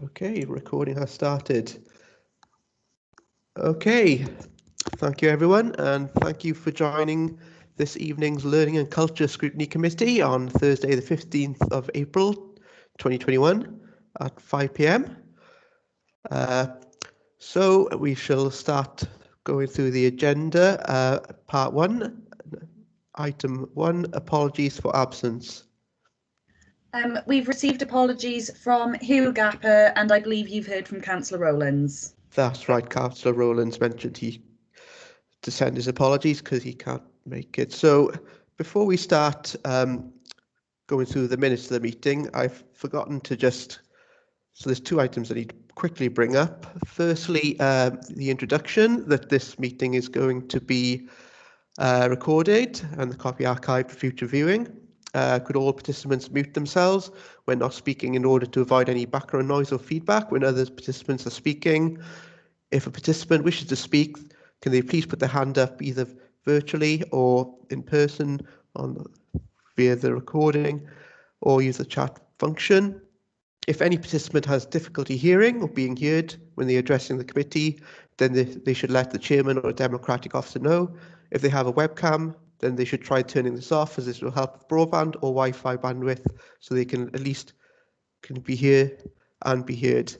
Okay, recording has started. Okay, thank you everyone, and thank you for joining this evening's Learning and Culture Scrutiny Committee on Thursday the 15th of April 2021 at 5 p.m. So we shall start going through the agenda. Part 1, Item 1, Apologies for Absence. We've received apologies from Hugh Gapper, and I believe you've heard from Councillor Rowlands. That's right, Councillor Rowlands mentioned to send his apologies because he can't make it. So before we start going through the minutes of the meeting, I've forgotten to so there's two items I need to quickly bring up. Firstly, the introduction that this meeting is going to be recorded and the copy archived for future viewing. Could all participants mute themselves when not speaking in order to avoid any background noise or feedback when other participants are speaking? If a participant wishes to speak, can they please put their hand up either virtually or in person via the recording, or use the chat function? If any participant has difficulty hearing or being heard when they're addressing the committee, then they should let the chairman or a democratic officer know. If they have a webcam, then they should try turning this off, as this will help with broadband or Wi-Fi bandwidth, so they can at least be here and be heard.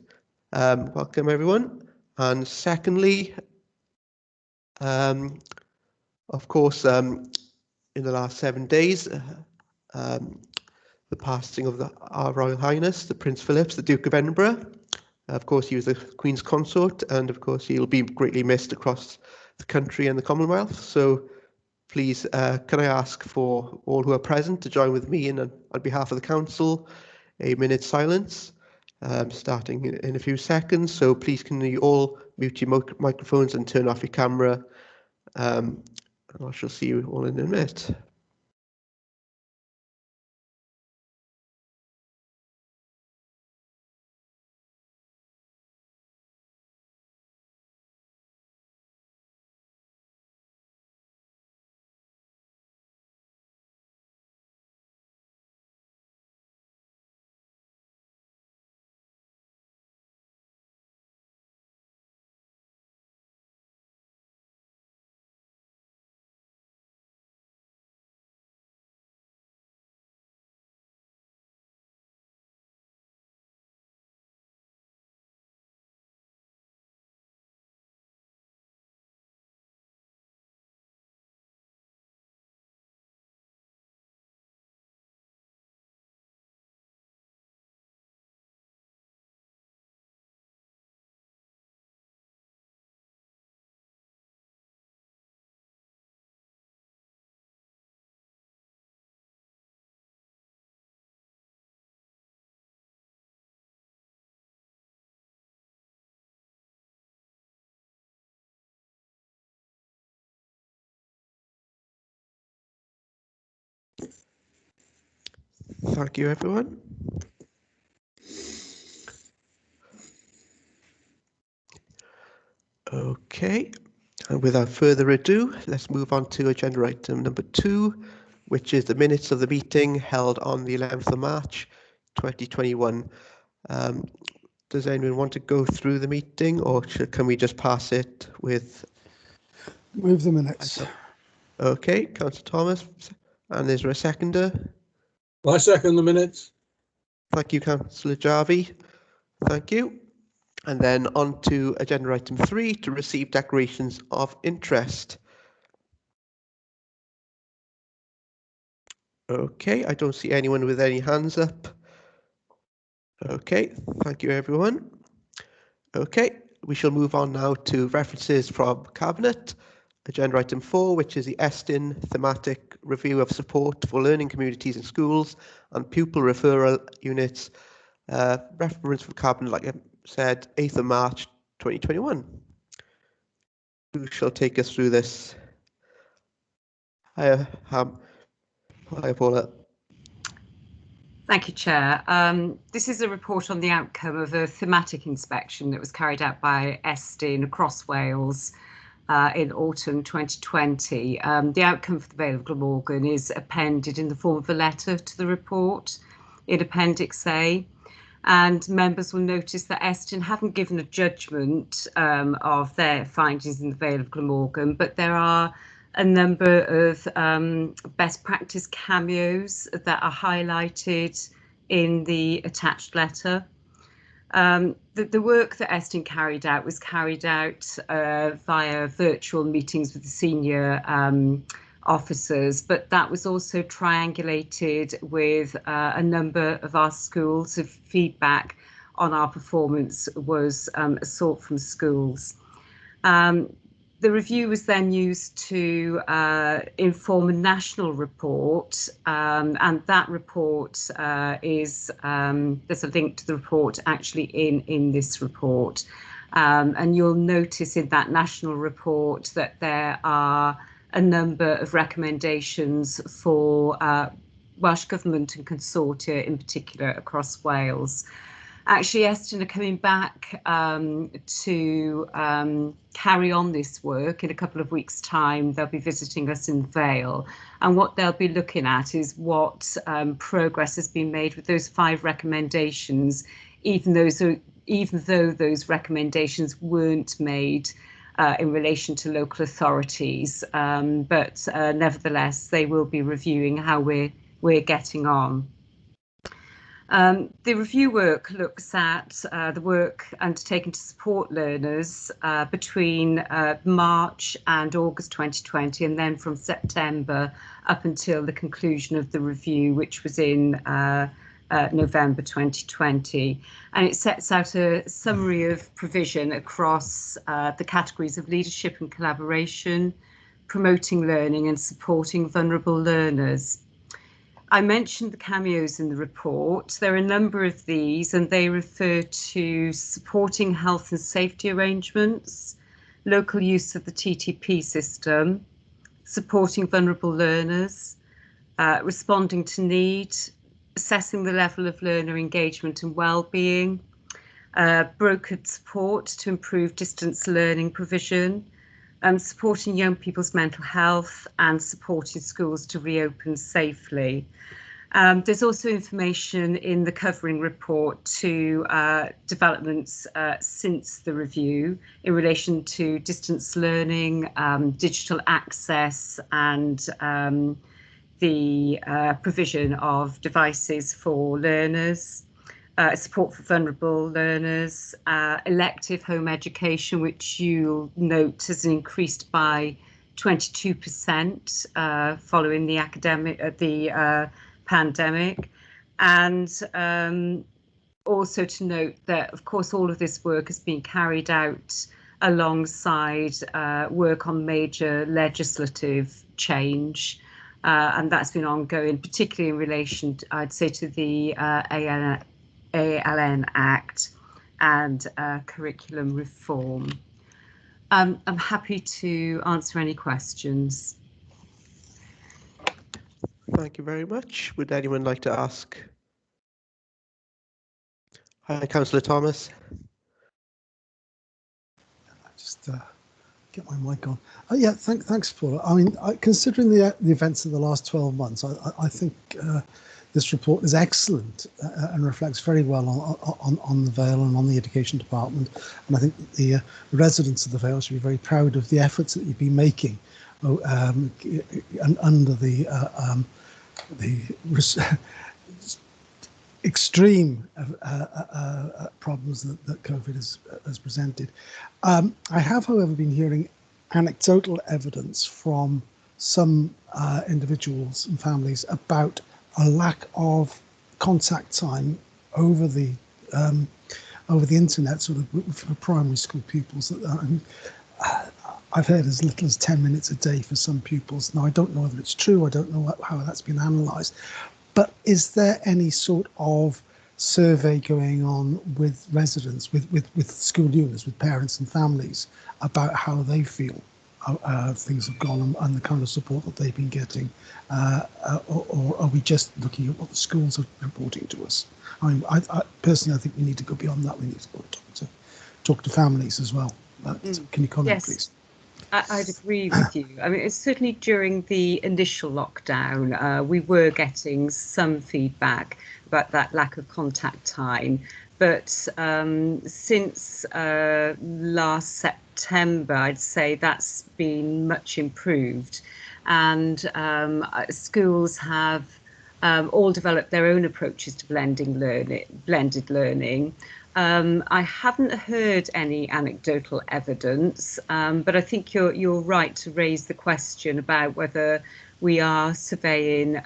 Welcome everyone. And secondly, of course, in the last 7 days, the passing of Our Royal Highness, the Prince Philip, the Duke of Edinburgh. Of course, he was the Queen's consort, and of course, he'll be greatly missed across the country and the Commonwealth. So please, can I ask for all who are present to join with me on behalf of the Council, a minute's silence, starting in a few seconds. So please, can you all mute your microphones and turn off your camera? And I shall see you all in a minute. Thank you, everyone. Okay, and without further ado, let's move on to agenda item number 2, which is the minutes of the meeting held on the 11th of March 2021. Does anyone want to go through the meeting, or can we just pass it with... Move the minutes. Okay, Councillor Thomas, and is there a seconder? I second the minutes. Thank you, Councillor Jarvie. Thank you. And then on to agenda item 3, to receive declarations of interest. Okay, I don't see anyone with any hands up. Okay, thank you, everyone. Okay, we shall move on now to references from Cabinet. Agenda item 4, which is the ESTIN thematic review of support for learning communities in schools and pupil referral units. Reference from Cabinet, like I said, 8th of March 2021. Who shall take us through this? Hi, Paula. Thank you, Chair. This is a report on the outcome of a thematic inspection that was carried out by ESTIN across Wales in autumn 2020. The outcome for the Vale of Glamorgan is appended in the form of a letter to the report in Appendix A. And members will notice that Eston haven't given a judgment of their findings in the Vale of Glamorgan, but there are a number of best practice cameos that are highlighted in the attached letter. The work that Eston carried out was carried out via virtual meetings with the senior officers, but that was also triangulated with a number of our schools. So feedback on our performance was sought from schools. The review was then used to inform a national report, and that report there's a link to the report actually in this report. And you'll notice in that national report that there are a number of recommendations for Welsh Government and consortia in particular across Wales. Actually, Eston are coming back to carry on this work in a couple of weeks' time. They'll be visiting us in Vale, and what they'll be looking at is what progress has been made with those 5 recommendations, even though those recommendations weren't made in relation to local authorities. But nevertheless, they will be reviewing how we're getting on. The review work looks at the work undertaken to support learners between March and August 2020, and then from September up until the conclusion of the review, which was in November 2020. And it sets out a summary of provision across the categories of leadership and collaboration, promoting learning and supporting vulnerable learners. I mentioned the cameos in the report. There are a number of these, and they refer to supporting health and safety arrangements, local use of the TTP system, supporting vulnerable learners, responding to need, assessing the level of learner engagement and well-being, brokered support to improve distance learning provision, supporting young people's mental health, and supporting schools to reopen safely. There's also information in the covering report to developments since the review in relation to distance learning, digital access, and the provision of devices for learners. Support for vulnerable learners, elective home education, which you'll note has increased by 22% following the pandemic, and also to note that, of course, all of this work has been carried out alongside work on major legislative change, and that's been ongoing, particularly in relation, I'd say, to the ALN Act and curriculum reform. I'm happy to answer any questions. Thank you very much. Would anyone like to ask? Hi, Councillor Thomas. Just get my mic on. Yeah, thanks, Paul. I mean, considering the events of the last 12 months, I think this report is excellent and reflects very well on the Vale and on the Education Department. And I think the residents of the Vale should be very proud of the efforts that you've been making under the extreme problems that COVID has presented. I have, however, been hearing anecdotal evidence from some individuals and families about a lack of contact time over the internet, sort of for primary school pupils. I've heard as little as 10 minutes a day for some pupils. Now, I don't know whether it's true. I don't know how that's been analysed. But is there any sort of survey going on with residents, with school units, with parents and families about how they feel things have gone and the kind of support that they've been getting? Or are we just looking at what the schools are reporting to us? I mean, I personally, I think we need to go beyond that. We need to go talk to families as well. Can you comment, please? I'd agree with you. I mean, it's certainly during the initial lockdown, we were getting some feedback about that lack of contact time. But since last September, I'd say that's been much improved. And schools have all developed their own approaches to blended learning. I haven't heard any anecdotal evidence, but I think you're right to raise the question about whether we are surveying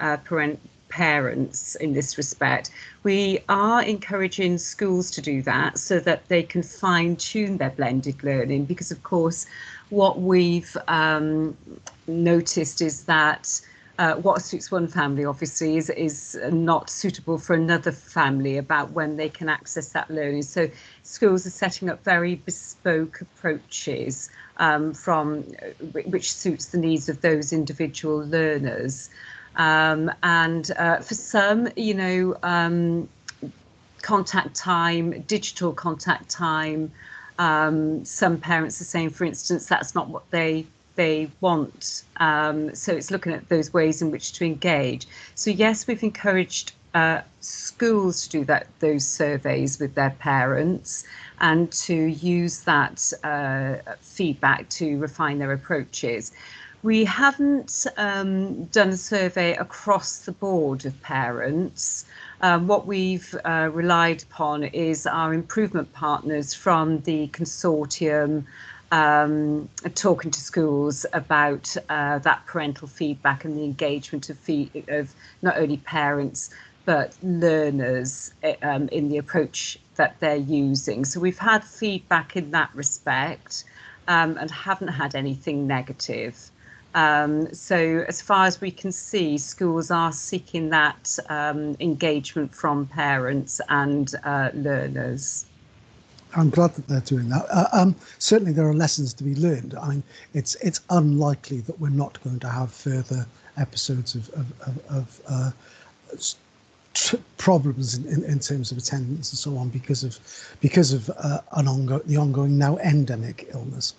parents in this respect. We are encouraging schools to do that so that they can fine-tune their blended learning, because of course what we've noticed is that what suits one family obviously is not suitable for another family about when they can access that learning. So schools are setting up very bespoke approaches from which suits the needs of those individual learners. And for some, you know, contact time, digital contact time, some parents are saying, for instance, that's not what they want. So it's looking at those ways in which to engage. So yes, we've encouraged schools to do those surveys with their parents and to use that feedback to refine their approaches. We haven't done a survey across the board of parents. What we've relied upon is our improvement partners from the consortium talking to schools about that parental feedback and the engagement of not only parents but learners in the approach that they're using. So we've had feedback in that respect and haven't had anything negative. So as far as we can see, schools are seeking that engagement from parents and learners. I'm glad that they're doing that. Certainly there are lessons to be learned. I mean, it's unlikely that we're not going to have further episodes of problems in terms of attendance and so on because of the ongoing now endemic illness.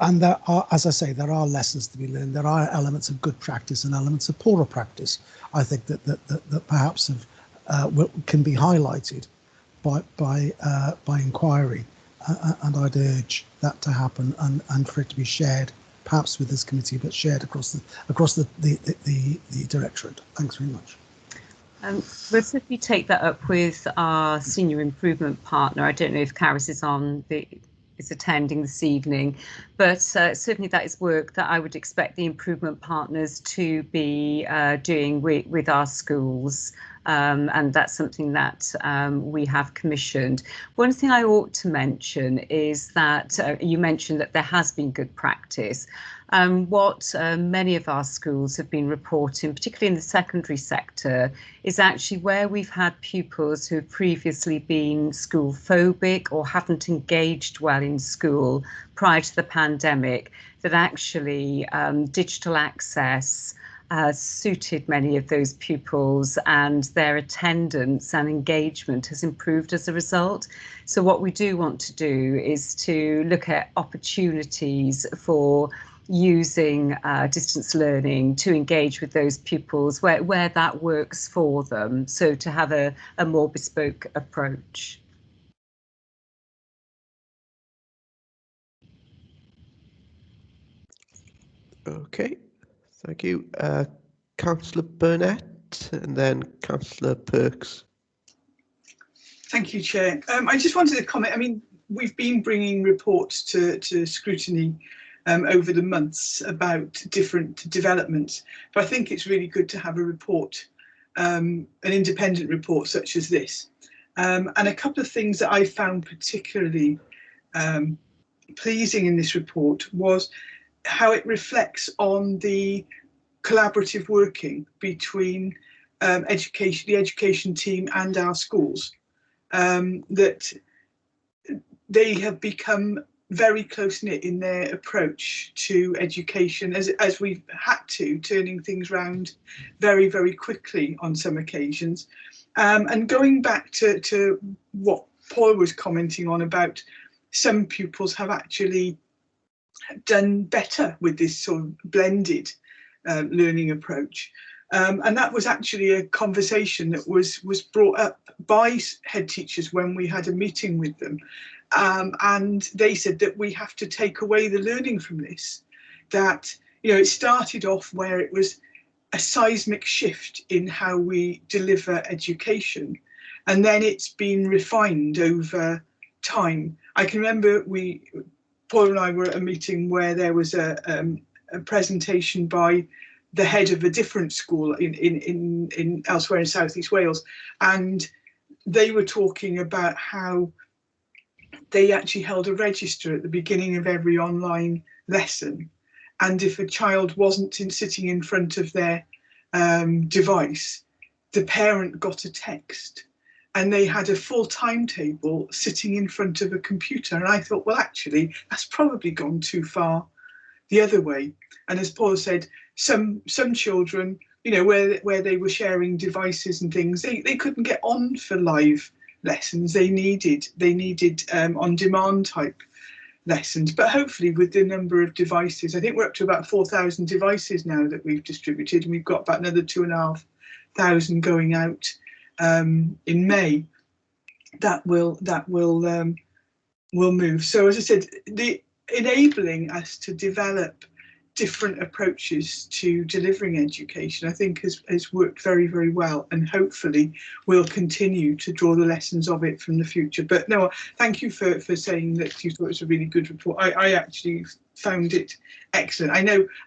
And there are, as I say, there are lessons to be learned. There are elements of good practice and elements of poorer practice, I think, that perhaps can be highlighted by inquiry, and I'd urge that to happen and for it to be shared, perhaps with this committee, but shared across the directorate. Thanks very much. We'll certainly take that up with our senior improvement partner. I don't know if Caris is attending this evening, but certainly that is work that I would expect the improvement partners to be doing with our schools. And that's something that we have commissioned. One thing I ought to mention is that you mentioned that there has been good practice. What many of our schools have been reporting, particularly in the secondary sector, is actually where we've had pupils who have previously been school phobic or haven't engaged well in school prior to the pandemic, that actually digital access suited many of those pupils, and their attendance and engagement has improved as a result. So what we do want to do is to look at opportunities for using distance learning to engage with those pupils where that works for them, so to have a more bespoke approach. Okay, thank you. Councillor Burnett and then Councillor Perks. Thank you, Chair. I just wanted to comment. I mean, we've been bringing reports to Scrutiny over the months about different developments, but I think it's really good to have a report, an independent report such as this. And a couple of things that I found particularly pleasing in this report was how it reflects on the collaborative working between the education team and our schools, that they have become very close-knit in their approach to education, as we've had to, turning things around very, very quickly on some occasions. And going back to what Paula was commenting on about some pupils have actually done better with this sort of blended learning approach. And that was actually a conversation that was brought up by head teachers when we had a meeting with them. And they said that we have to take away the learning from this, that, you know, it started off where it was a seismic shift in how we deliver education, and then it's been refined over time. I can remember Paul and I were at a meeting where there was a presentation by the head of a different school in elsewhere in South East Wales, and they were talking about how they actually held a register at the beginning of every online lesson, and if a child wasn't sitting in front of their device, the parent got a text, and they had a full timetable sitting in front of a computer. And I thought, well, actually, that's probably gone too far the other way. And as Paul said, some children, you know, where they were sharing devices and things, they couldn't get on for live lessons. They needed on-demand type lessons. But hopefully with the number of devices, I think we're up to about 4,000 devices now that we've distributed, and we've got about another 2,500 going out in May. That will move. So as I said, the enabling us to develop different approaches to delivering education, I think has worked very, very well, and hopefully we'll continue to draw the lessons of it from the future. But no, thank you for saying that you thought it was a really good report. I actually found it excellent. I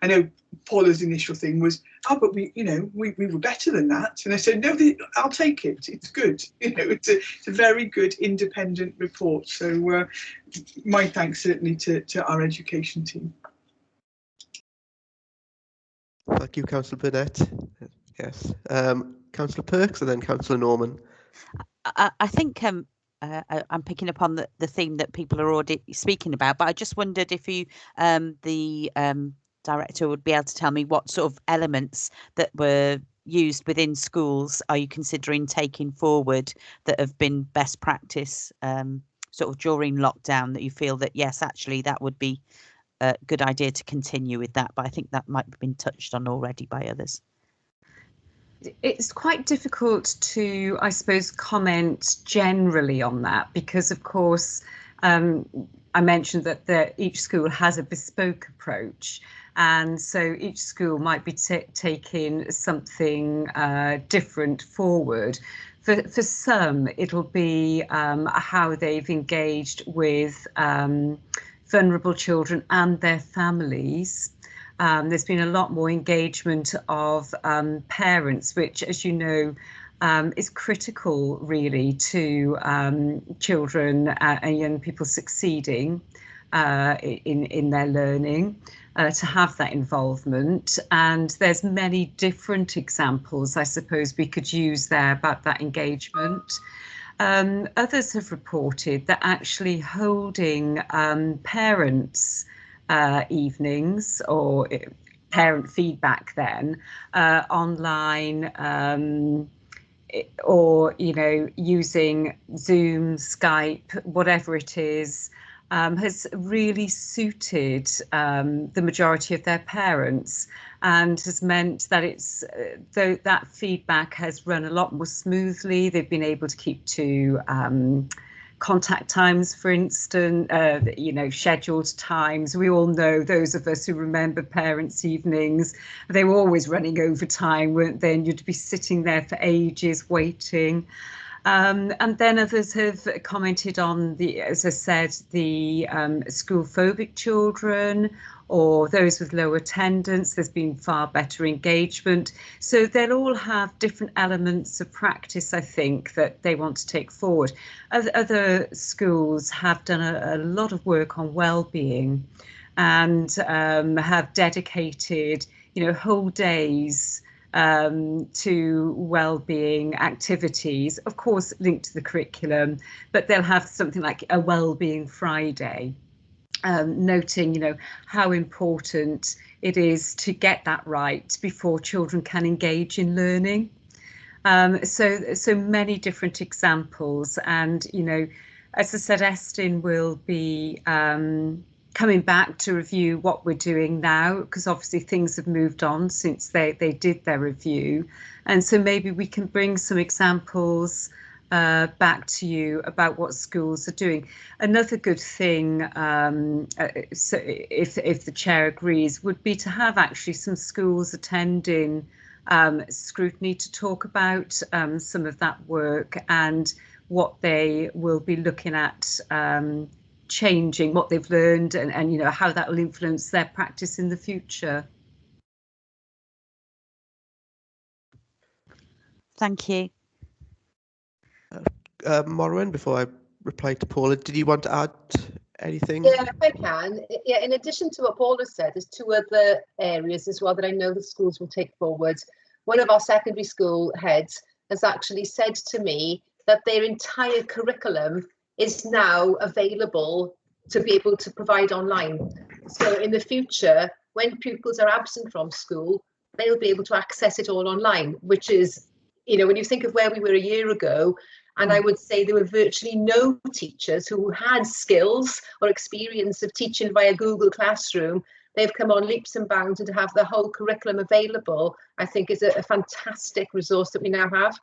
know Paula's initial thing was, oh, but we were better than that. And I said, no, I'll take it. It's good. You know, it's a very good independent report. So my thanks certainly to our education team. Thank you, Councillor Burnett. Yes. Councillor Perks and then Councillor Norman. I think I'm picking up on the theme that people are already speaking about, but I just wondered if you, the director, would be able to tell me what sort of elements that were used within schools are you considering taking forward that have been best practice sort of during lockdown, that you feel that, yes, actually that would be a good idea to continue with that, but I think that might have been touched on already by others. It's quite difficult to, I suppose, comment generally on that because, of course, I mentioned that each school has a bespoke approach, and so each school might be taking something different forward. For some, it'll be how they've engaged with vulnerable children and their families. There's been a lot more engagement of parents, which, as you know, is critical really to children and young people succeeding in their learning, to have that involvement. And there's many different examples, I suppose, we could use there about that engagement. Others have reported that actually holding parents' evenings or parent feedback then online, or, you know, using Zoom, Skype, whatever it is, has really suited the majority of their parents, and has meant that it's that feedback has run a lot more smoothly. They've been able to keep to contact times, for instance, you know, scheduled times. We all know, those of us who remember parents' evenings, they were always running over time, weren't they? And you'd be sitting there for ages waiting. And then others have commented on as I said, the school phobic children or those with low attendance. There's been far better engagement. So they'll all have different elements of practice, I think, that they want to take forward. Other schools have done a lot of work on well-being and have dedicated, you know, whole days to well-being activities, of course linked to the curriculum, but they'll have something like a well-being Friday, noting, you know, how important it is to get that right before children can engage in learning. So many different examples, and, you know, as I said, Estin will be coming back to review what we're doing now, because obviously things have moved on since they did their review. And so maybe we can bring some examples back to you about what schools are doing. Another good thing, so if the chair agrees, would be to have actually some schools attending Scrutiny to talk about some of that work and what they will be looking at changing, what they've learned, and you know, how that will influence their practice in the future. Thank you. Morwen, before I reply to Paula, did you want to add anything? Yeah, if I can. Yeah, in addition to what Paula said, there's two other areas as well that I know the schools will take forward. One of our secondary school heads has actually said to me that their entire curriculum is now available to be able to provide online. So in the future, when pupils are absent from school, they'll be able to access it all online, which is, you know, when you think of where we were a year ago, and I would say there were virtually no teachers who had skills or experience of teaching via Google Classroom. They've come on leaps and bounds, and to have the whole curriculum available, I think is a fantastic resource that we now have.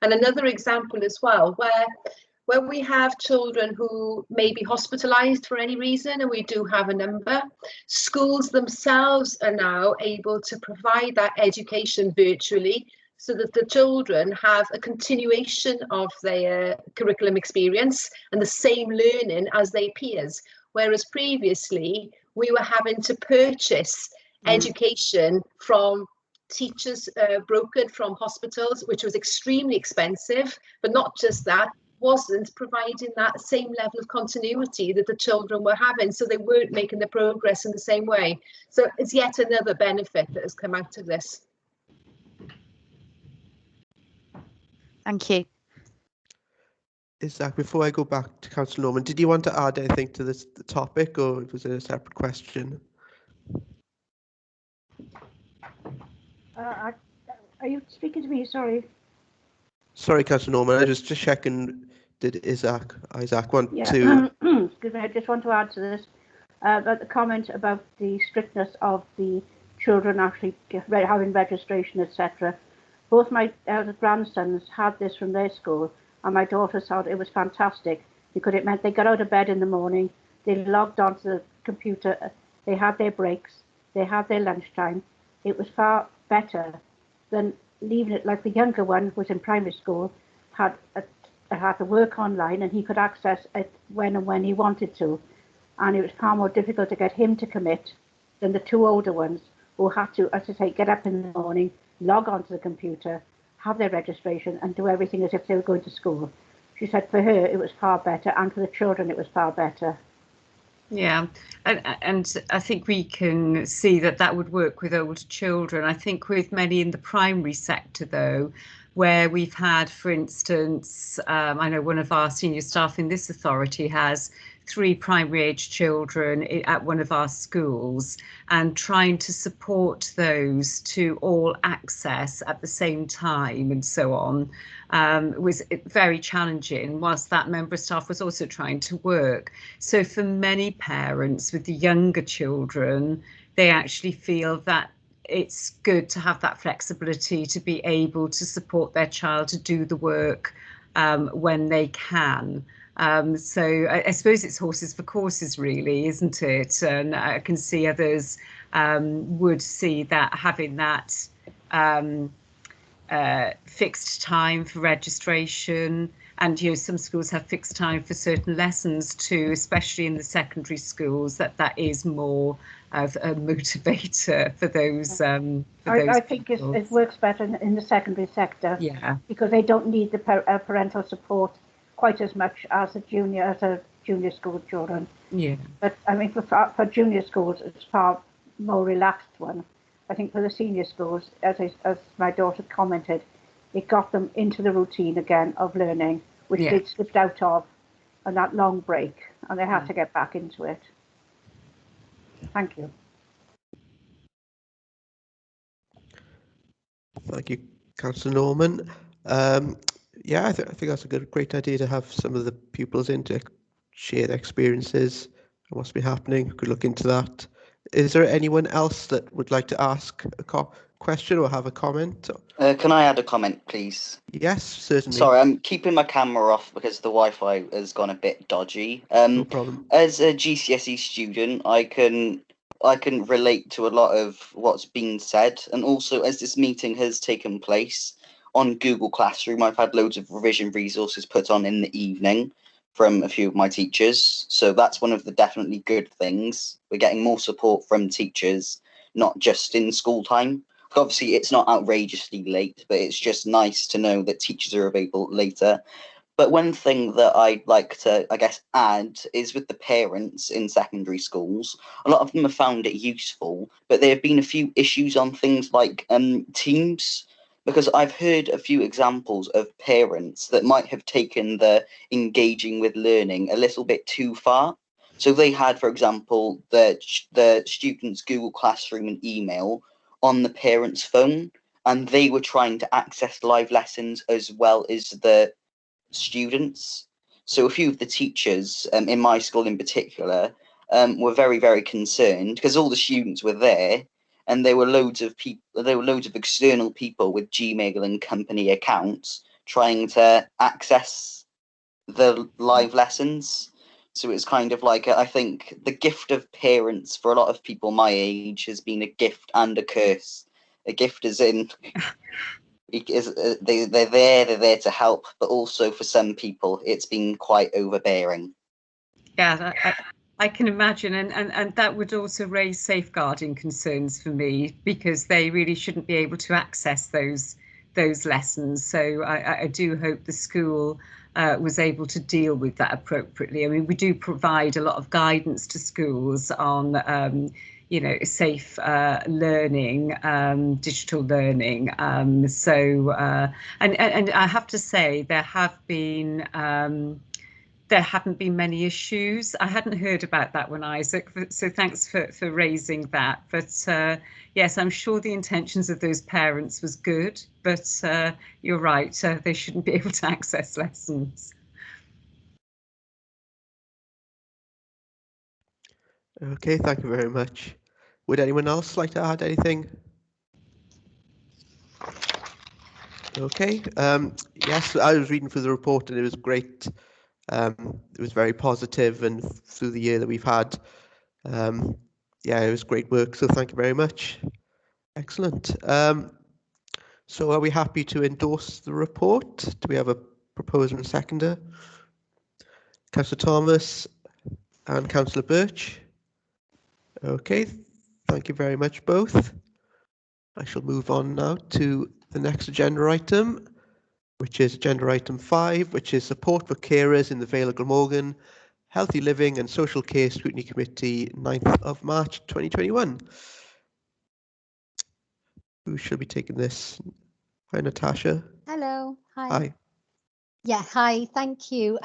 And another example as well, where we have children who may be hospitalised for any reason, and we do have a number, schools themselves are now able to provide that education virtually, so that the children have a continuation of their curriculum experience and the same learning as their peers. Whereas previously, we were having to purchase education from teachers brokered from hospitals, which was extremely expensive, but not just that, wasn't providing that same level of continuity that the children were having, so they weren't making the progress in the same way. So it's yet another benefit that has come out of this. Thank you. Isaac, before I go back to Councillor Norman, did you want to add anything to the topic, or was it a separate question? Are you speaking to me? Sorry. Sorry, Councillor Norman, I was just checking, did Isaac want to... Excuse me, I just want to add to this, about the comment about the strictness of the children actually having registration, etc. Both my elder grandsons had this from their school, and my daughter thought it was fantastic because it meant they got out of bed in the morning, they logged onto the computer, they had their breaks, they had their lunchtime. It was far better than leaving it, like the younger one was in primary school, had to work online, and he could access it when he wanted to. And it was far more difficult to get him to commit than the two older ones who had to, as I say, get up in the morning, log onto the computer, have their registration, and do everything as if they were going to school. She said for her it was far better, and for the children it was far better. Yeah, and I think we can see that that would work with older children. I think with many in the primary sector, though, where we've had, for instance, I know one of our senior staff in this authority has 3 primary age children at one of our schools, and trying to support those to all access at the same time and so on was very challenging, whilst that member of staff was also trying to work. So for many parents with the younger children, they actually feel that it's good to have that flexibility to be able to support their child to do the work when they can. So I suppose it's horses for courses, really, isn't it? And I can see others would see that having that fixed time for registration, and some schools have fixed time for certain lessons too, especially in the secondary schools, that is more of a motivator for those. I think it works better in the secondary sector, because they don't need the parental support quite as much as a junior school children. Yeah. But I mean, for junior schools, it's far more relaxed one. I think for the senior schools, as my daughter commented, it got them into the routine again of learning, which they'd slipped out of on that long break, and they had to get back into it. Thank you. Thank you, Councillor Norman. Yeah, I think that's a great idea to have some of the pupils in to share their experiences what's been happening. Could look into that. Is there anyone else that would like to ask a question or have a comment? Can I add a comment, please? Yes, certainly. Sorry, I'm keeping my camera off because the Wi-Fi has gone a bit dodgy. No problem. As a GCSE student, I can relate to a lot of what's been said, and also as this meeting has taken place on Google Classroom, I've had loads of revision resources put on in the evening from a few of my teachers. So that's one of the definitely good things. We're getting more support from teachers, not just in school time. Obviously, it's not outrageously late, but it's just nice to know that teachers are available later. But one thing that I'd like to, I guess, add is with the parents in secondary schools. A lot of them have found it useful, but there have been a few issues on things like Teams, because I've heard a few examples of parents that might have taken the engaging with learning a little bit too far. So they had, for example, the students' Google Classroom and email on the parent's phone, and they were trying to access live lessons as well as the students. So a few of the teachers in my school in particular were very, very concerned because all the students were there, and there were loads of external people with Gmail and company accounts trying to access the live lessons. So it's kind of like, I think the gift of parents for a lot of people my age has been a gift and a curse. A gift as in they're there to help, but also for some people it's been quite overbearing. Yeah, I can imagine, and that would also raise safeguarding concerns for me, because they really shouldn't be able to access those lessons. So I do hope the school was able to deal with that appropriately. I mean, we do provide a lot of guidance to schools on safe learning, digital learning. And I have to say there haven't been many issues. I hadn't heard about that one, Isaac, so thanks for raising that. But yes, I'm sure the intentions of those parents was good, but you're right, they shouldn't be able to access lessons. Okay, thank you very much. Would anyone else like to add anything? Okay, yes, I was reading through the report and it was great. It was very positive, and through the year that we've had, yeah, it was great work. So thank you very much. Excellent. So are we happy to endorse the report? Do we have a proposer and seconder? Councillor Thomas and Councillor Birch. Okay, thank you very much both. I shall move on now to the next agenda item, which is agenda item 5, which is support for carers in the Vale of Glamorgan, Healthy Living and Social Care Scrutiny Committee, 9th of March 2021. Who should be taking this? Hi, Natasha. Hello. Hi. Hi. Yeah, hi. Thank you.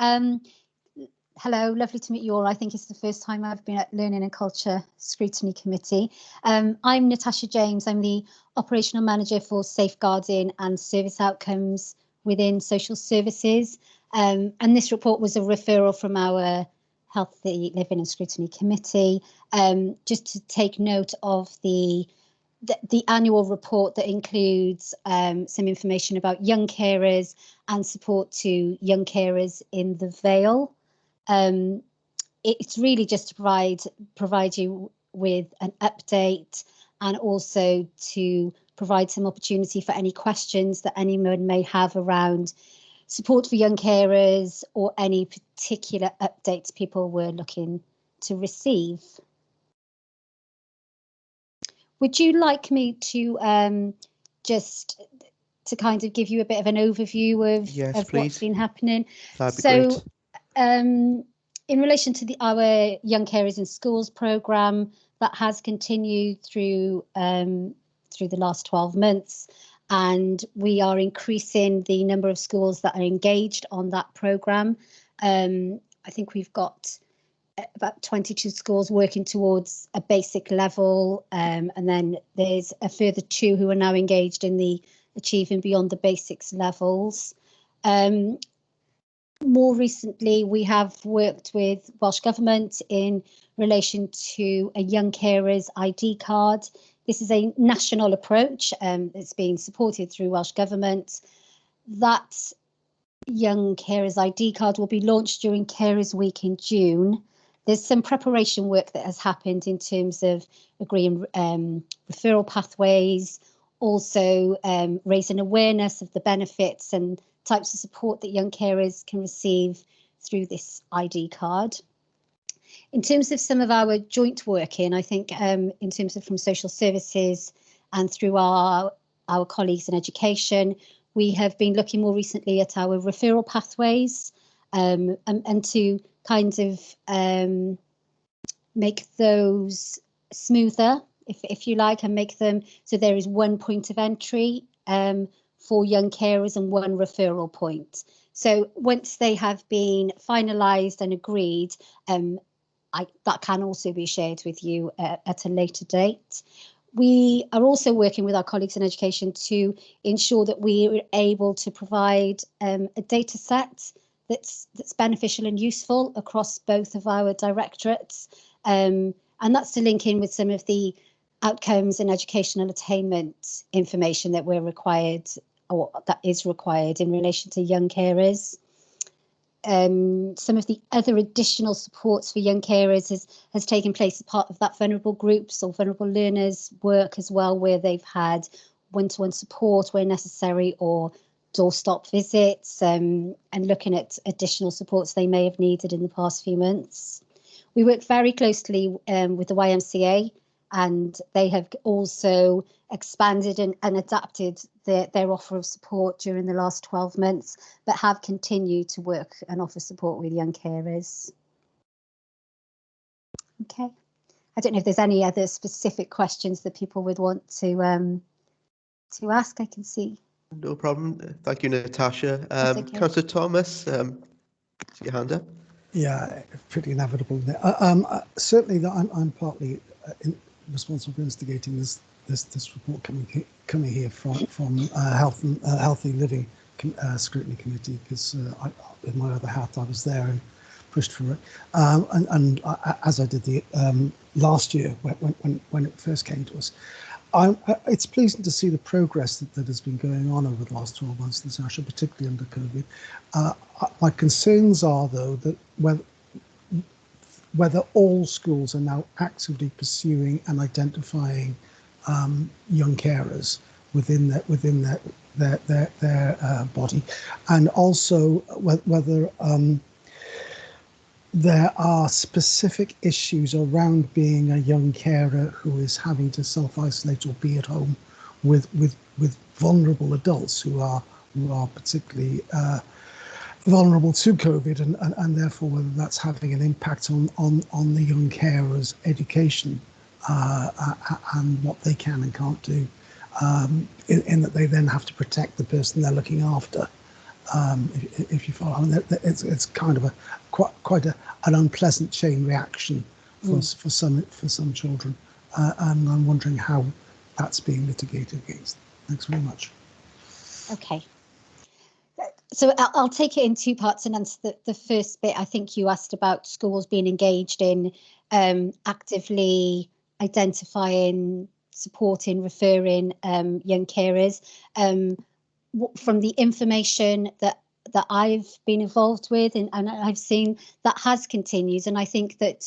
Hello, lovely to meet you all. I think it's the first time I've been at Learning and Culture Scrutiny Committee. I'm Natasha James. I'm the Operational Manager for Safeguarding and Service Outcomes within Social Services. And this report was a referral from our Healthy Living and Scrutiny Committee, just to take note of the annual report that includes some information about young carers and support to young carers in the Vale. It's really just to provide you with an update, and also to provide some opportunity for any questions that anyone may have around support for young carers or any particular updates people were looking to receive. Would you like me to just to kind of give you a bit of an overview of what's been happening? That'd be great. In relation to our Young Carers in Schools programme, that has continued through the last 12 months, and we are increasing the number of schools that are engaged on that programme. I think we've got about 22 schools working towards a basic level, and then there's a further 2 who are now engaged in the achieving beyond the basics levels. More recently, we have worked with Welsh Government in relation to a young carers ID card. This is a national approach. It's being supported through Welsh Government. That young carers ID card will be launched during Carers Week in June. There's some preparation work that has happened in terms of agreeing referral pathways, also raising awareness of the benefits and types of support that young carers can receive through this ID card. In terms of some of our joint working, I think in terms of from social services and through our colleagues in education, we have been looking more recently at our referral pathways and to kind of make those smoother, if you like, and make them so there is one point of entry for young carers and one referral point. So once they have been finalised and agreed, that can also be shared with you at a later date. We are also working with our colleagues in education to ensure that we are able to provide a data set that's beneficial and useful across both of our directorates. And that's to link in with some of the outcomes and educational attainment information that we're required, or that is required in relation to young carers. Some of the other additional supports for young carers has taken place as part of that vulnerable groups or vulnerable learners work as well, where they've had one-to-one support where necessary or doorstop visits, and looking at additional supports they may have needed in the past few months. We work very closely with the YMCA, and they have also expanded and adapted their offer of support during the last 12 months, but have continued to work and offer support with young carers. Okay, I don't know if there's any other specific questions that people would want to ask. I can see. No problem. Thank you, Natasha. Okay. Councillor Thomas, your hand up. Yeah, pretty inevitable. Certainly, that I'm partly responsible for instigating this report coming here from Healthy Living Scrutiny Committee, because in my other hat I was there and pushed for it, and as I did the last year when it first came to us. It's pleasing to see the progress that has been going on over the last 12 months, Natasha, particularly under COVID. My concerns are, though, that whether all schools are now actively pursuing and identifying young carers within their body, and also whether there are specific issues around being a young carer who is having to self-isolate or be at home with vulnerable adults who are particularly vulnerable to COVID, and therefore whether that's having an impact on the young carers' education and what they can and can't do, in that they then have to protect the person they're looking after. If you follow, I mean, it's kind of quite an unpleasant chain reaction for some children, and I'm wondering how that's being mitigated against. Thanks very much. Okay. So I'll take it in two parts and answer the first bit. I think you asked about schools being engaged in actively identifying, supporting, referring young carers. From the information that I've been involved with and I've seen, that has continued, and I think that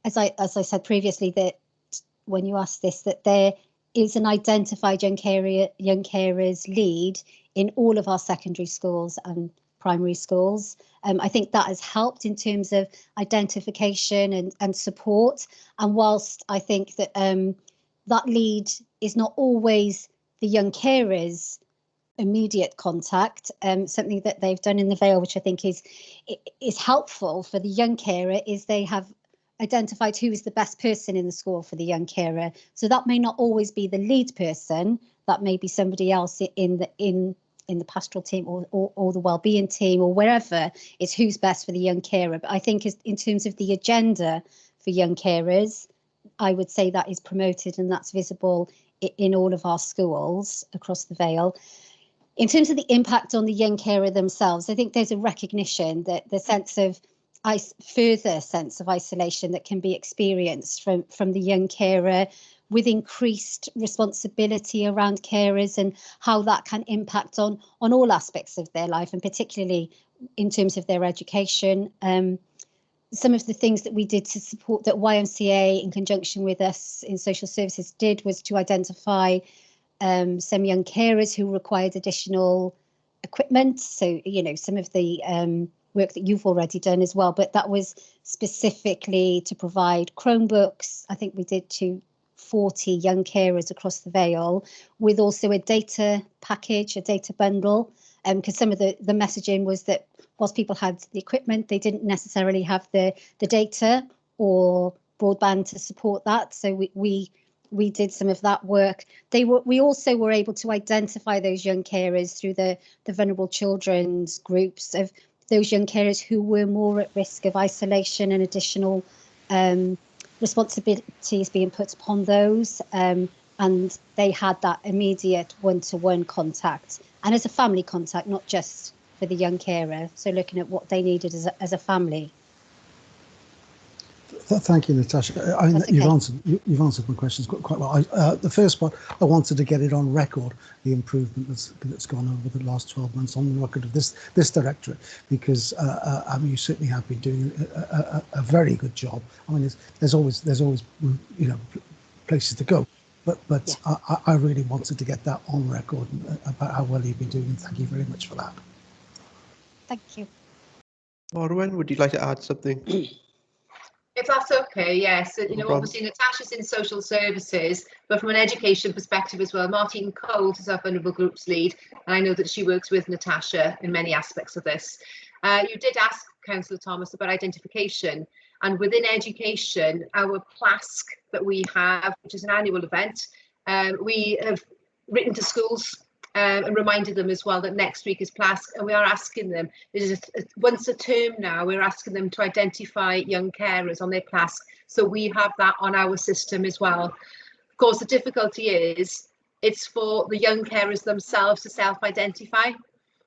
as I said previously, that when you asked this, that there is an identified young carers lead in all of our secondary schools and primary schools. I think that has helped in terms of identification and support, and whilst I think that that lead is not always the young carers immediate contact, something that they've done in the Vale, which I think is helpful for the young carer, is they have identified who is the best person in the school for the young carer. So that may not always be the lead person, that may be somebody else in the pastoral team or the wellbeing team or wherever, is who's best for the young carer. But I think in terms of the agenda for young carers, I would say that is promoted and that's visible in all of our schools across the Vale. In terms of the impact on the young carer themselves, I think there's a recognition that the sense of further sense of isolation that can be experienced from the young carer, with increased responsibility around carers and how that can impact on all aspects of their life, and particularly in terms of their education. Some of the things that we did to support, that YMCA in conjunction with us in social services did, was to identify some young carers who required additional equipment. So, you know, some of the work that you've already done as well, but that was specifically to provide Chromebooks. I think we did to 40 young carers across the Vale, with also a data package, a data bundle, because some of the messaging was that whilst people had the equipment, they didn't necessarily have the data or broadband to support that. So we did some of that work. We also were able to identify those young carers through the vulnerable children's groups, of those young carers who were more at risk of isolation and additional responsibilities being put upon those. And they had that immediate one-to-one contact, and as a family contact, not just for the young carer. So looking at what they needed as a family. Thank you, Natasha. You've answered my questions quite well. The first part, I wanted to get it on record, the improvement that's gone over the last 12 months on the record of this directorate, because I mean, you certainly have been doing a very good job. I mean, there's always you know, places to go, but yeah. I really wanted to get that on record about how well you've been doing. Thank you very much for that. Thank you. Morwen, would you like to add something? If that's okay, yes. You know, No obviously Natasha's in social services, but from an education perspective as well. Martine Colt is our vulnerable groups lead, and I know that she works with Natasha in many aspects of this. You did ask Councillor Thomas about identification, and within education, our PLASC that we have, which is an annual event, we have written to schools and reminded them as well that next week is PLASC, and we are asking them, once a term now, we're asking them to identify young carers on their PLASC, so we have that on our system as well. Of course, the difficulty is it's for the young carers themselves to self-identify.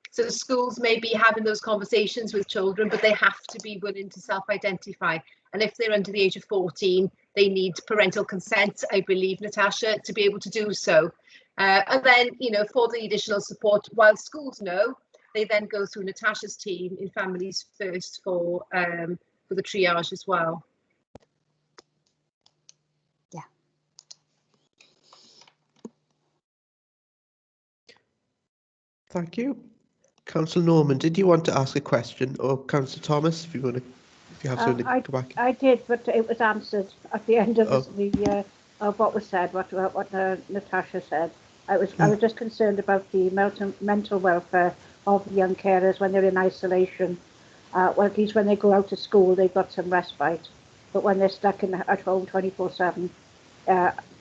So the schools may be having those conversations with children, but they have to be willing to self-identify. And if they're under the age of 14, they need parental consent, I believe, Natasha, to be able to do so. And then, you know, for the additional support, while schools know, they then go through Natasha's team in Families First for the triage as well. Yeah. Thank you. Councillor Norman, did you want to ask a question, or Councillor Thomas, if you have something to go back? I did, but it was answered at the end of of what was said, what Natasha said. I was just concerned about the mental welfare of young carers when they're in isolation. Well, at least when they go out to school, they've got some respite. But when they're stuck at home 24/7,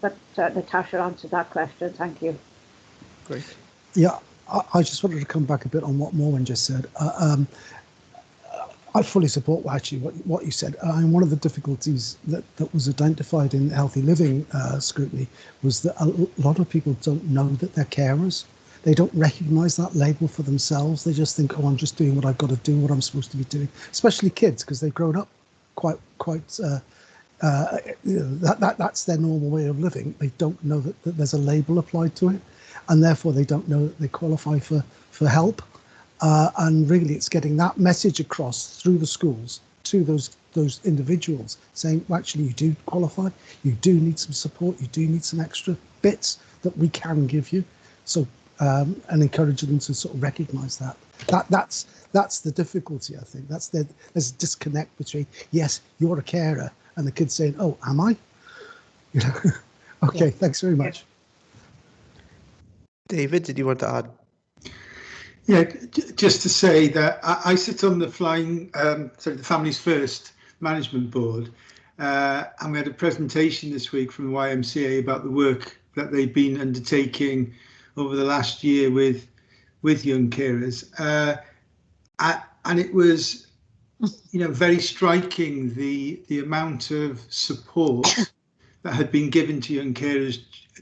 but Natasha answered that question. Thank you. Great. Yeah, I just wanted to come back a bit on what Morwen just said. I fully support actually what you said. And one of the difficulties that was identified in healthy living scrutiny was that a lot of people don't know that they're carers. They don't recognise that label for themselves. They just think, oh, I'm just doing what I've got to do, what I'm supposed to be doing. Especially kids, because they've grown up quite you know, that's their normal way of living. They don't know that there's a label applied to it, and therefore they don't know that they qualify for help. And really, it's getting that message across through the schools to those individuals, saying, well, actually, you do qualify, you do need some support, you do need some extra bits that we can give you. So, and encouraging them to sort of recognise that. That's the difficulty, I think. There's a disconnect between, yes, you're a carer, and the kid saying, oh, am I? You know. Okay, yeah. Thanks very much. David, did you want to add? Yeah, just to say that I sit on the the Families First Management Board, and we had a presentation this week from the YMCA about the work that they've been undertaking over the last year with young carers, and it was, you know, very striking the amount of support that had been given to young carers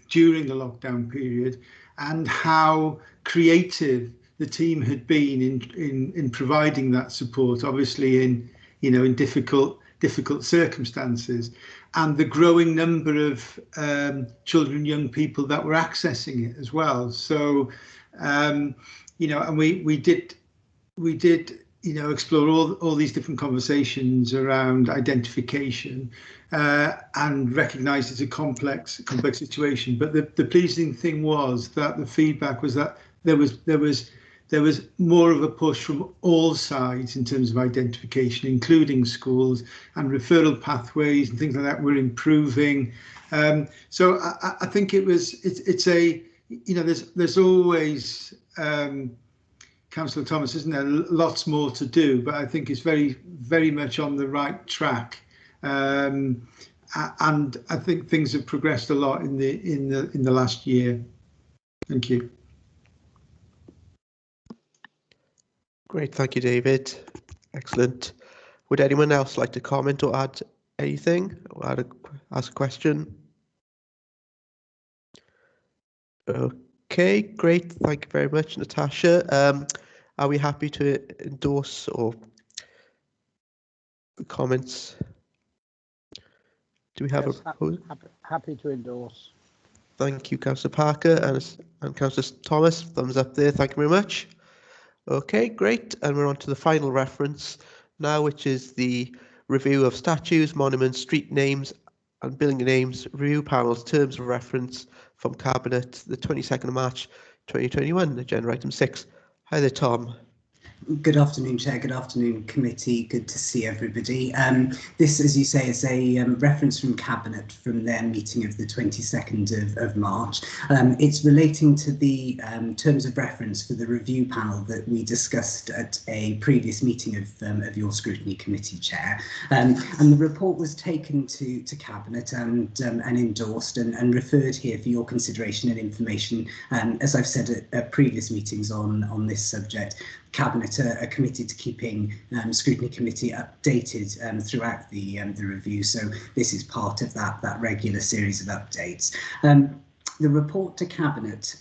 during the lockdown period, and how creative the team had been in providing that support, obviously in difficult circumstances, and the growing number of children and young people that were accessing it as well. So and we did explore all these different conversations around identification and recognise it's a complex situation. But the pleasing thing was that the feedback was that there was more of a push from all sides in terms of identification, including schools, and referral pathways and things like that were improving. So I think there's always Councillor Thomas, isn't there? Lots more to do, but I think it's very, very much on the right track, and I think things have progressed a lot in the last year. Thank you. Great, thank you, David. Excellent. Would anyone else like to comment or add anything, or ask a question? Okay, great. Thank you very much, Natasha. Are we happy to endorse or comments? Do we have a proposal? Happy to endorse. Thank you, Councillor Parker and Councillor Thomas. Thumbs up there. Thank you very much. Okay, great. And we're on to the final reference now, which is the review of statues, monuments, street names and building names, review panel's terms of reference from Cabinet, the 22nd of March 2021, agenda item 6. Hi there, Tom. Good afternoon, Chair. Good afternoon, committee. Good to see everybody. This, as you say, is a reference from Cabinet from their meeting of the 22nd of March. It's relating to the terms of reference for the review panel that we discussed at a previous meeting of your Scrutiny Committee, Chair. And the report was taken to Cabinet and endorsed and referred here for your consideration and information. As I've said at previous meetings on this subject, Cabinet are committed to keeping Scrutiny Committee updated throughout the review, so this is part of that regular series of updates. The report to Cabinet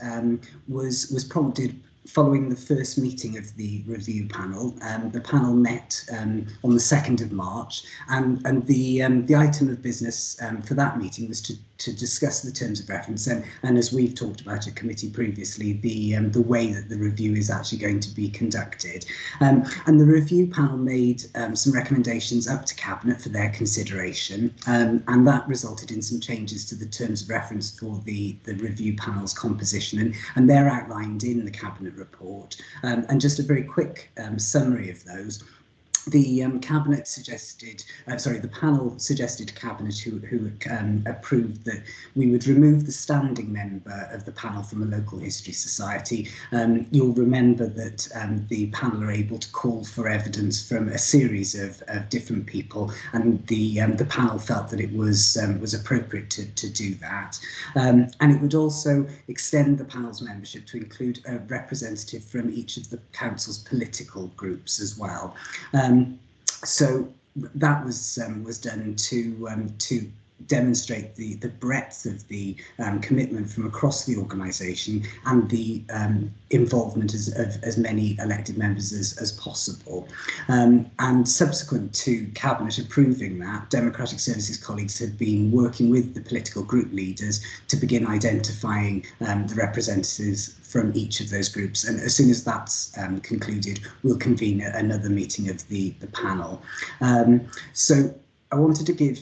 was prompted following the first meeting of the review panel. The panel met on the 2nd of March, and the item of business for that meeting was to discuss the terms of reference and as we've talked about at committee previously, the way that the review is actually going to be conducted. And the review panel made some recommendations up to Cabinet for their consideration, and that resulted in some changes to the terms of reference for the review panel's composition, and they're outlined in the Cabinet report. And just a very quick summary of those. The Cabinet suggested, the panel suggested to Cabinet, who approved, that we would remove the standing member of the panel from a local history society. You'll remember that the panel are able to call for evidence from a series of different people, and the panel felt that it was appropriate to do that. And it would also extend the panel's membership to include a representative from each of the council's political groups as well. So that was done to demonstrate the breadth of the commitment from across the organisation and the involvement of as many elected members as possible. And subsequent to Cabinet approving that, Democratic Services colleagues had been working with the political group leaders to begin identifying the representatives from each of those groups, and as soon as that's concluded, we'll convene another meeting of the panel. So I wanted to give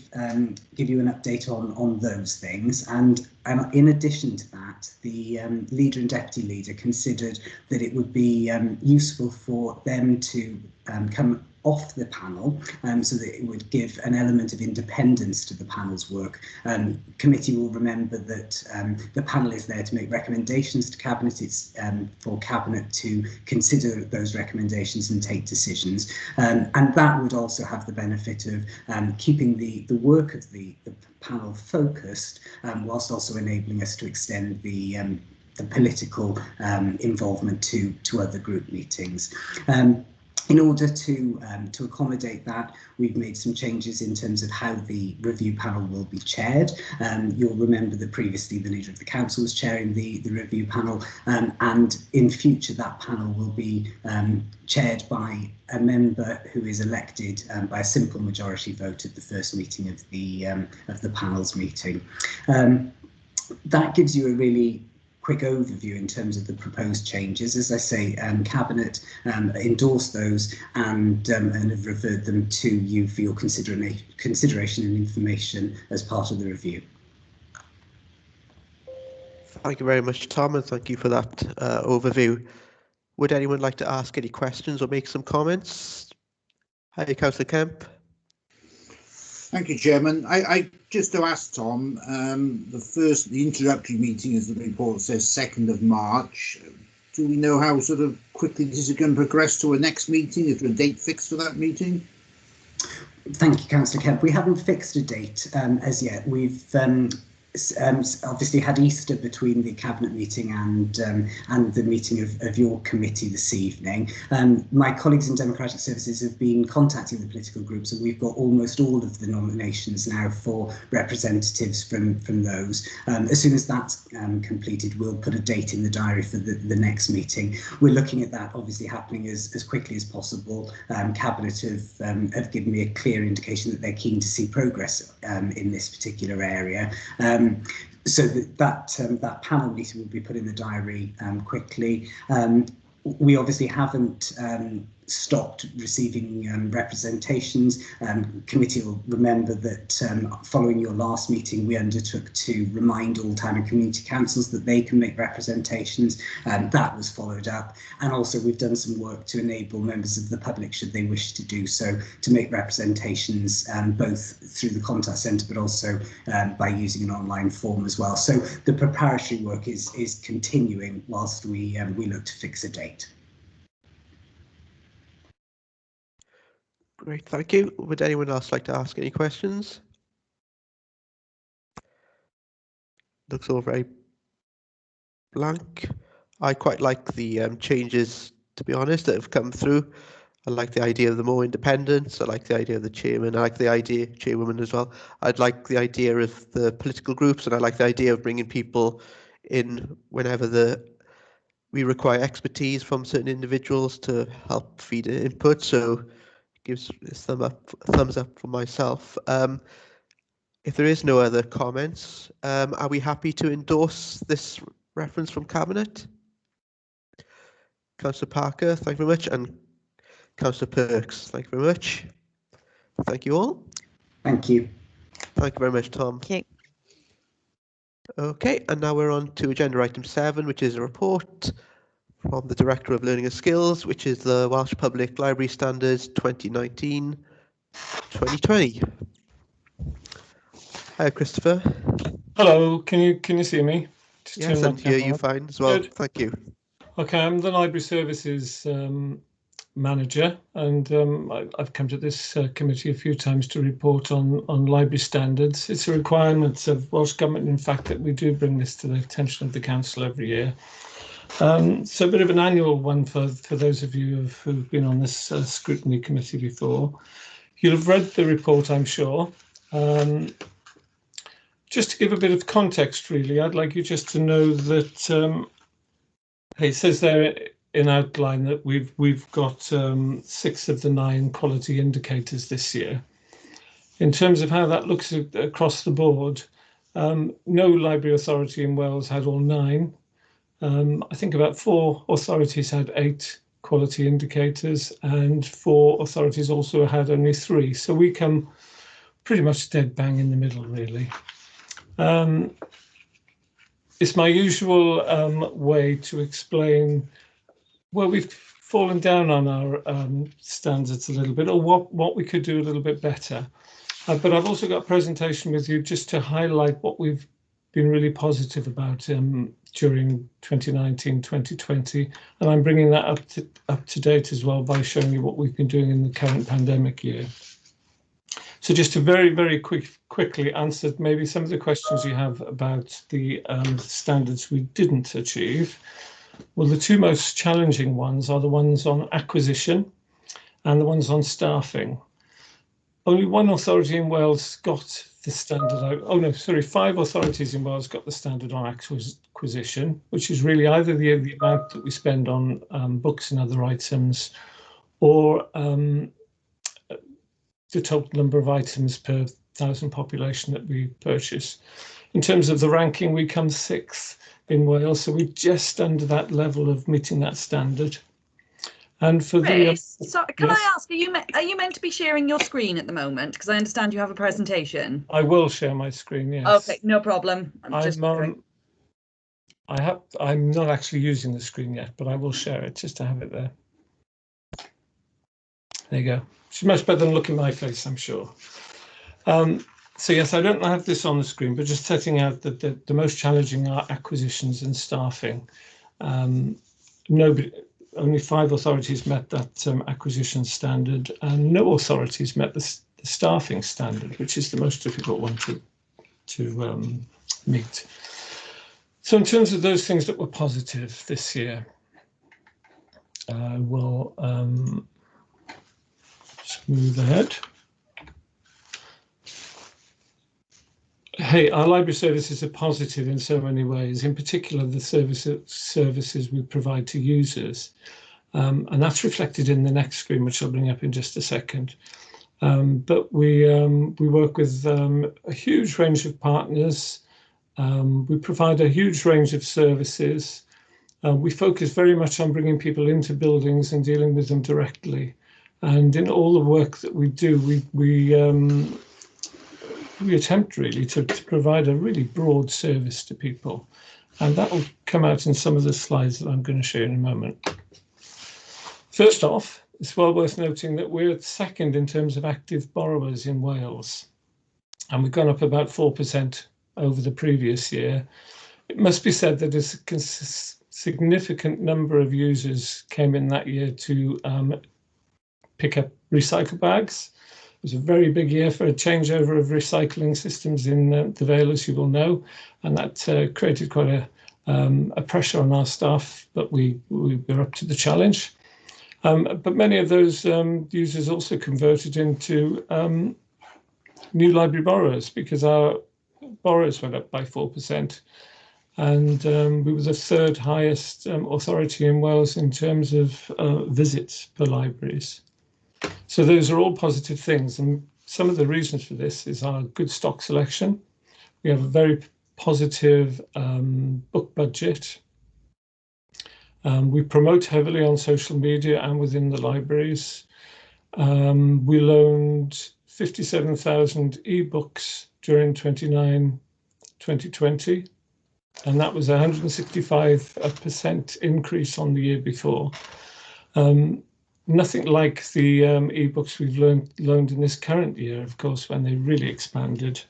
you an update on those things, and in addition to that, the leader and deputy leader considered that it would be useful for them to come off the panel, so that it would give an element of independence to the panel's work. Committee will remember that the panel is there to make recommendations to Cabinet. It's for Cabinet to consider those recommendations and take decisions, and that would also have the benefit of keeping the work of the panel focused, whilst also enabling us to extend the political involvement to other group meetings. In order to accommodate that, we've made some changes in terms of how the review panel will be chaired. You'll remember that previously the leader of the council was chairing the review panel, and in future that panel will be chaired by a member who is elected by a simple majority vote at the first meeting of the panel's meeting. That gives you a really quick overview in terms of the proposed changes. As I say, Cabinet endorsed those and have referred them to you for your consideration and information as part of the review. Thank you very much, Tom, and thank you for that overview. Would anyone like to ask any questions or make some comments? Hi, Councillor Kemp. Thank you, Chairman. I just to ask Tom, the introductory meeting, as the report says, 2nd of March. Do we know how sort of quickly this is going to progress to a next meeting? Is there a date fixed for that meeting? Thank you, Councillor Kemp. We haven't fixed a date as yet. We've obviously had Easter between the Cabinet meeting and the meeting of your committee this evening. My colleagues in Democratic Services have been contacting the political groups, and we've got almost all of the nominations now for representatives from those. As soon as that's completed, we'll put a date in the diary for the next meeting. We're looking at that obviously happening as quickly as possible. Cabinet have given me a clear indication that they're keen to see progress in this particular area. So that panel meeting will be put in the diary quickly. We obviously haven't stopped receiving representations. Committee will remember that following your last meeting, we undertook to remind all town and community councils that they can make representations. That was followed up, and also we've done some work to enable members of the public, should they wish to do so, to make representations both through the contact centre but also by using an online form as well. So the preparatory work is continuing whilst we look to fix a date. Great, thank you. Would anyone else like to ask any questions? Looks all very blank. I quite like the changes, to be honest, that have come through. I like the idea of the more independence. I like the idea of the chairman. I like the idea, chairwoman as well. I'd like the idea of the political groups, and I like the idea of bringing people in whenever we require expertise from certain individuals to help feed input. So gives this thumbs up for myself. If there is no other comments, are we happy to endorse this reference from Cabinet? Councillor Parker, thank you very much, and Councillor Perks, thank you very much. Thank you all. Thank you. Thank you very much, Tom. Thank you. Okay, and now we're on to agenda item 7, which is a report from the Director of Learning and Skills, which is the Welsh Public Library Standards 2019-2020. Hi, Christopher. Hello, can you see me? Yes, and hear you fine as well. Good. Thank you. Okay, I'm the Library Services Manager, and I've come to this committee a few times to report on library standards. It's a requirement of Welsh Government, in fact, that we do bring this to the attention of the Council every year. So a bit of an annual one for those of you who've been on this scrutiny committee before. You'll have read the report, I'm sure. Just to give a bit of context, really, I'd like you just to know that it says there in outline that we've got 6 of the 9 quality indicators this year. In terms of how that looks across the board, no library authority in Wales had all 9. I think about 4 authorities had 8 quality indicators, and 4 authorities also had only 3. So we come pretty much dead bang in the middle, really. It's my usual way to explain where we've fallen down on our standards a little bit, or what we could do a little bit better. But I've also got a presentation with you just to highlight what we've been really positive about during 2019-2020, and I'm bringing that up to date as well by showing you what we've been doing in the current pandemic year. So just to very quickly answer maybe some of the questions you have about the standards we didn't achieve. Well, the 2 most challenging ones are the ones on acquisition and the ones on staffing. Only one authority in Wales got the standard. Oh no, sorry, 5 authorities in Wales got the standard on acquisition, which is really either the amount that we spend on books and other items, or the total number of items per 1,000 population that we purchase. In terms of the ranking, we come 6th in Wales, so we're just under that level of meeting that standard. And for Chris, the can I ask, are you meant to be sharing your screen at the moment? Because I understand you have a presentation. I will share my screen, yes. Okay, no problem. I'm not actually using the screen yet, but I will share it just to have it there. There you go. It's much better than looking at my face, I'm sure. So yes, I don't have this on the screen, but just setting out that the most challenging are acquisitions and staffing. Only 5 authorities met that acquisition standard, and no authorities met the staffing standard, which is the most difficult one to meet. So in terms of those things that were positive this year, I will just move ahead. Hey, our library services are positive in so many ways, in particular the services we provide to users. And that's reflected in the next screen, which I'll bring up in just a second. But we work with a huge range of partners. We provide a huge range of services. We focus very much on bringing people into buildings and dealing with them directly. And in all the work that we do, we attempt really to provide a really broad service to people. And that will come out in some of the slides that I'm going to show you in a moment. First off, it's well worth noting that we're 2nd in terms of active borrowers in Wales. And we've gone up about 4% over the previous year. It must be said that a significant number of users came in that year to pick up recycle bags. It was a very big year for a changeover of recycling systems in the Vale, as you will know, and that created quite a pressure on our staff, but we were up to the challenge. But many of those users also converted into new library borrowers, because our borrowers went up by 4%. And we were the 3rd highest authority in Wales in terms of visits per libraries. So those are all positive things, and some of the reasons for this is our good stock selection. We have a very positive book budget. We promote heavily on social media and within the libraries. We loaned 57,000 ebooks during 2020, and that was a 165% increase on the year before. Nothing like the ebooks we've loaned in this current year, of course, when they really expanded.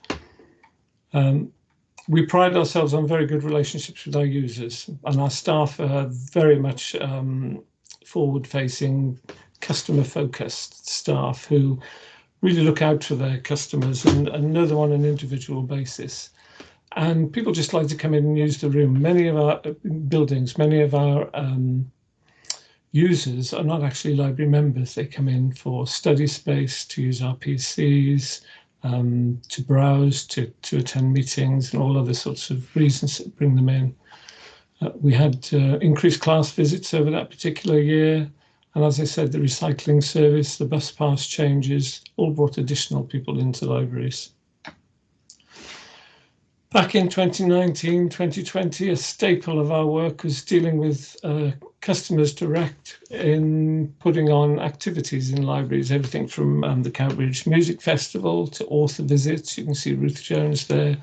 We pride ourselves on very good relationships with our users, and our staff are very much forward-facing, customer-focused staff who really look out for their customers and know them on an individual basis. And people just like to come in and use the room. Many of our buildings, many of our users are not actually library members. They come in for study space, to use our PCs, to browse, to attend meetings, and all other sorts of reasons that bring them in. We had increased class visits over that particular year. And as I said, the recycling service, the bus pass changes, all brought additional people into libraries. Back in 2019, 2020, a staple of our work was dealing with customers direct in putting on activities in libraries, everything from the Cambridge Music Festival to author visits, you can see Ruth Jones there,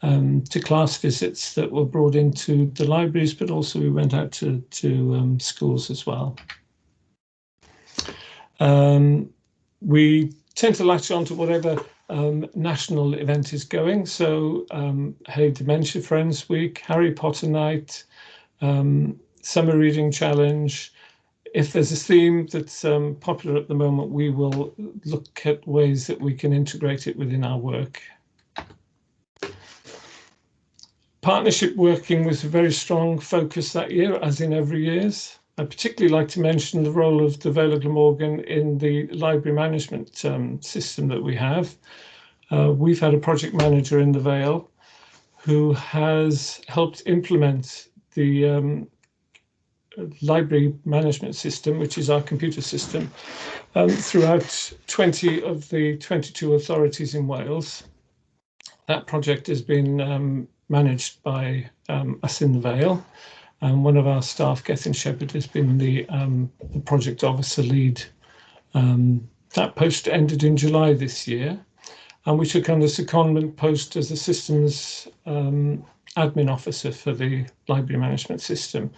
to class visits that were brought into the libraries, but also we went out to schools as well. We tend to latch on to whatever national event is going. So, Hey Dementia Friends Week, Harry Potter Night, Summer Reading Challenge. If there's a theme that's popular at the moment, we will look at ways that we can integrate it within our work. Partnership working was a very strong focus that year, as in every year's. I'd particularly like to mention the role of the Vale of Glamorgan in the library management system that we have. We've had a project manager in the Vale who has helped implement the library management system, which is our computer system, throughout 20 of the 22 authorities in Wales. That project has been managed by us in the Vale, and one of our staff, Gethin Shepherd, has been the project officer lead. That post ended in July this year, and we took on the secondment post as the systems admin officer for the library management system.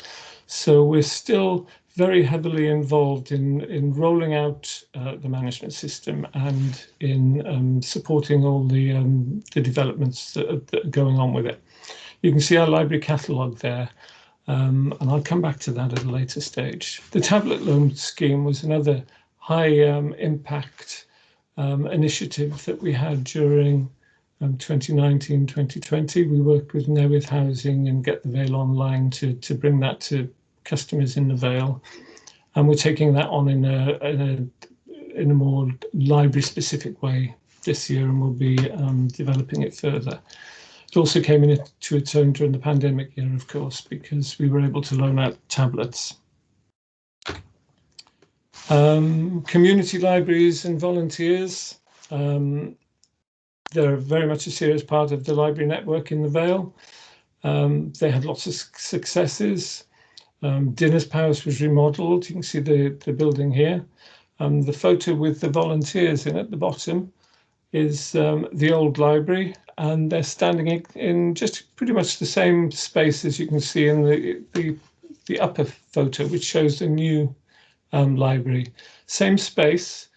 So we're still very heavily involved in rolling out the management system and in supporting all the developments that are going on with it. You can see our library catalogue there, and I'll come back to that at a later stage. The tablet loan scheme was another high impact initiative that we had during 2019-2020. We worked with Newydd Housing and Get the Vale Online to bring that to customers in the Vale, and we're taking that on in a more library specific way this year, and we'll be developing it further. It also came into its own during the pandemic year, of course, because we were able to loan out tablets. Community libraries and volunteers, they're very much a serious part of the library network in the Vale. They had lots of successes. Dinas Powys was remodelled. You can see the building here. The photo with the volunteers in at the bottom is the old library, and they're standing in just pretty much the same space as you can see in the upper photo, which shows the new library. Same space,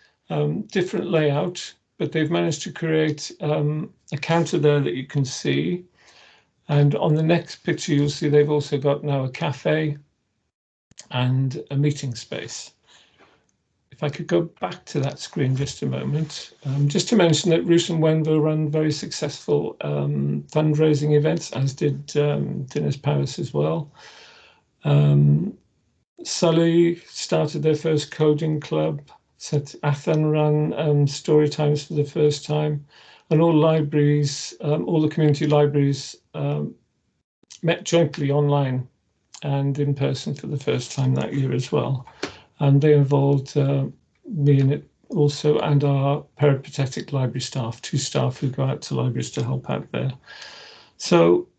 different layout, but they've managed to create a counter there that you can see. And on the next picture, you'll see they've also got now a cafe and a meeting space. If I could go back to that screen just a moment, just to mention that Roos and Wenver run very successful fundraising events, as did Dinas Powys as well. Sully started their first coding club. Athan ran story times for the first time, and all libraries, all the community libraries met jointly online and in person for the first time that year as well. And they involved me in it also, and our peripatetic library staff, 2 staff who go out to libraries to help out there. So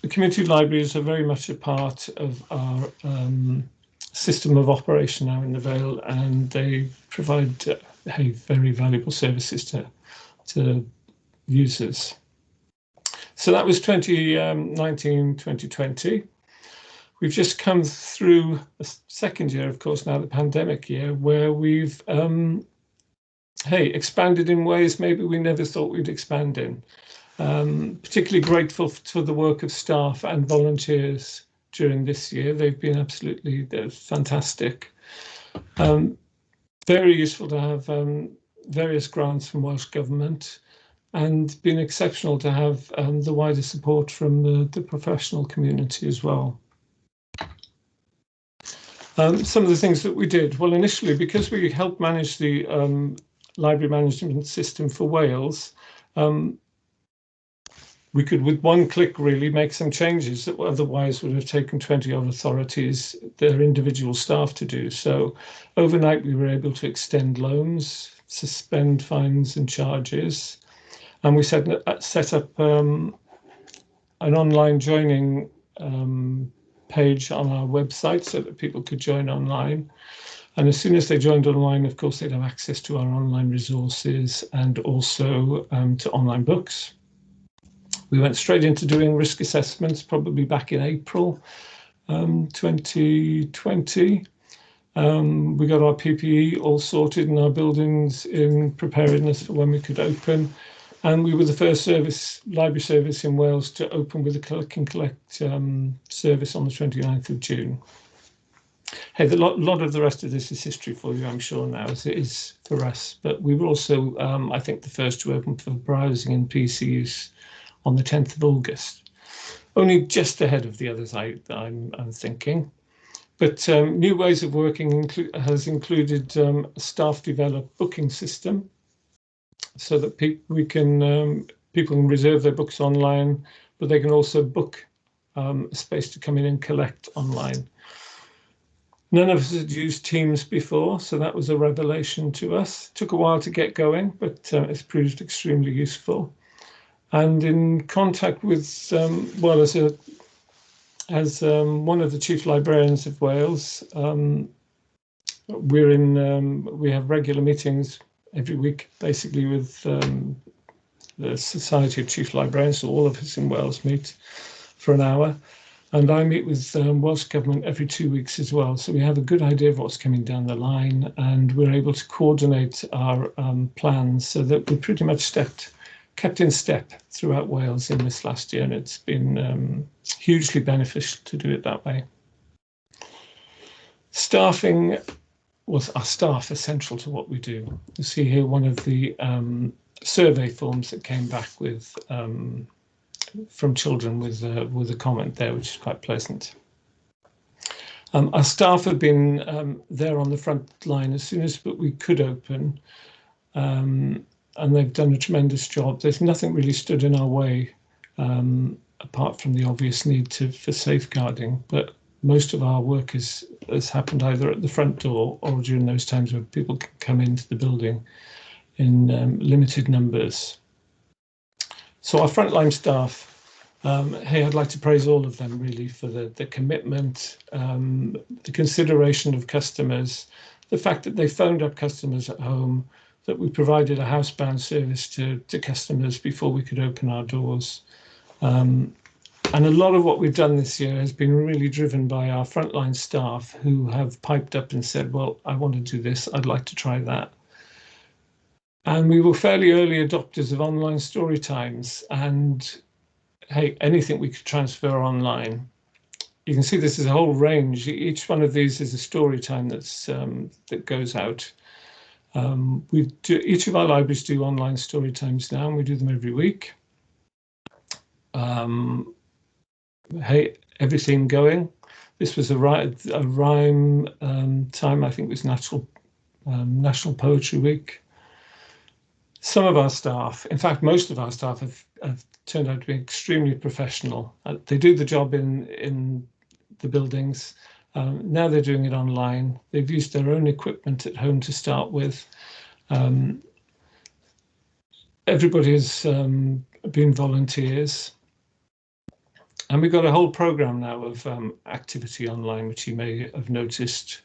the community libraries are very much a part of our system of operation now in the Vale, and they provide very valuable services to users. So that was 2019-2020. We've just come through a second year, of course, now the pandemic year, where we've expanded in ways maybe we never thought we'd expand in. Particularly grateful for the work of staff and volunteers during this year. They've been absolutely fantastic. Very useful to have various grants from Welsh Government, and been exceptional to have the wider support from the professional community as well. Some of the things that we did, well, initially, because we helped manage the library management system for Wales, we could, with one click, really make some changes that otherwise would have taken 20 other authorities, their individual staff, to do. So overnight, we were able to extend loans, suspend fines and charges, and we set up an online joining page on our website so that people could join online. And as soon as they joined online, of course, they'd have access to our online resources and also to online books. We went straight into doing risk assessments, probably back in April 2020. We got our PPE all sorted in our buildings in preparedness for when we could open. And we were the first library service in Wales to open with a click and collect service on the 29th of June. Hey, a lot of the rest of this is history for you, I'm sure, now, as it is for us. But we were also, I think, the first to open for browsing and PC use on the 10th of August. Only just ahead of the others, I'm thinking. But new ways of working has included a staff-developed booking system, so that people can reserve their books online, but they can also book a space to come in and collect online. None of us had used Teams before, so that was a revelation to us. It took a while to get going, but it's proved extremely useful. And in contact with, well, as one of the chief librarians of Wales, we have regular meetings every week, basically, with the Society of Chief Librarians. So all of us in Wales meet for an hour. And I meet with Welsh Government every 2 weeks as well. So we have a good idea of what's coming down the line, and we're able to coordinate our plans so that we're pretty much kept in step throughout Wales in this last year. And it's been hugely beneficial to do it that way. Staffing was our staff essential to what we do. You see here one of the survey forms that came back with from children with a comment there, which is quite pleasant. Our staff have been there on the front line as soon as we could open, and they've done a tremendous job. There's nothing really stood in our way, apart from the obvious need for safeguarding, but most of our work has happened either at the front door or during those times when people can come into the building in limited numbers. So our frontline staff, hey, I'd like to praise all of them really for the commitment, the consideration of customers, the fact that they phoned up customers at home, that we provided a housebound service to customers before we could open our doors. And a lot of what we've done this year has been really driven by our frontline staff who have piped up and said, well, I want to do this, I'd like to try that. And we were fairly early adopters of online story times, and hey, anything we could transfer online. You can see this is a whole range. Each one of these is a story time that goes out. Each of our libraries do online story times now, and we do them every week. Hey, everything going. This was a rhyme time. I think it was National Poetry Week. Some of our staff, in fact, most of our staff have turned out to be extremely professional. They do the job in the buildings. Now they're doing it online. They've used their own equipment at home to start with. Everybody has been volunteers. And we've got a whole program now of activity online, which you may have noticed.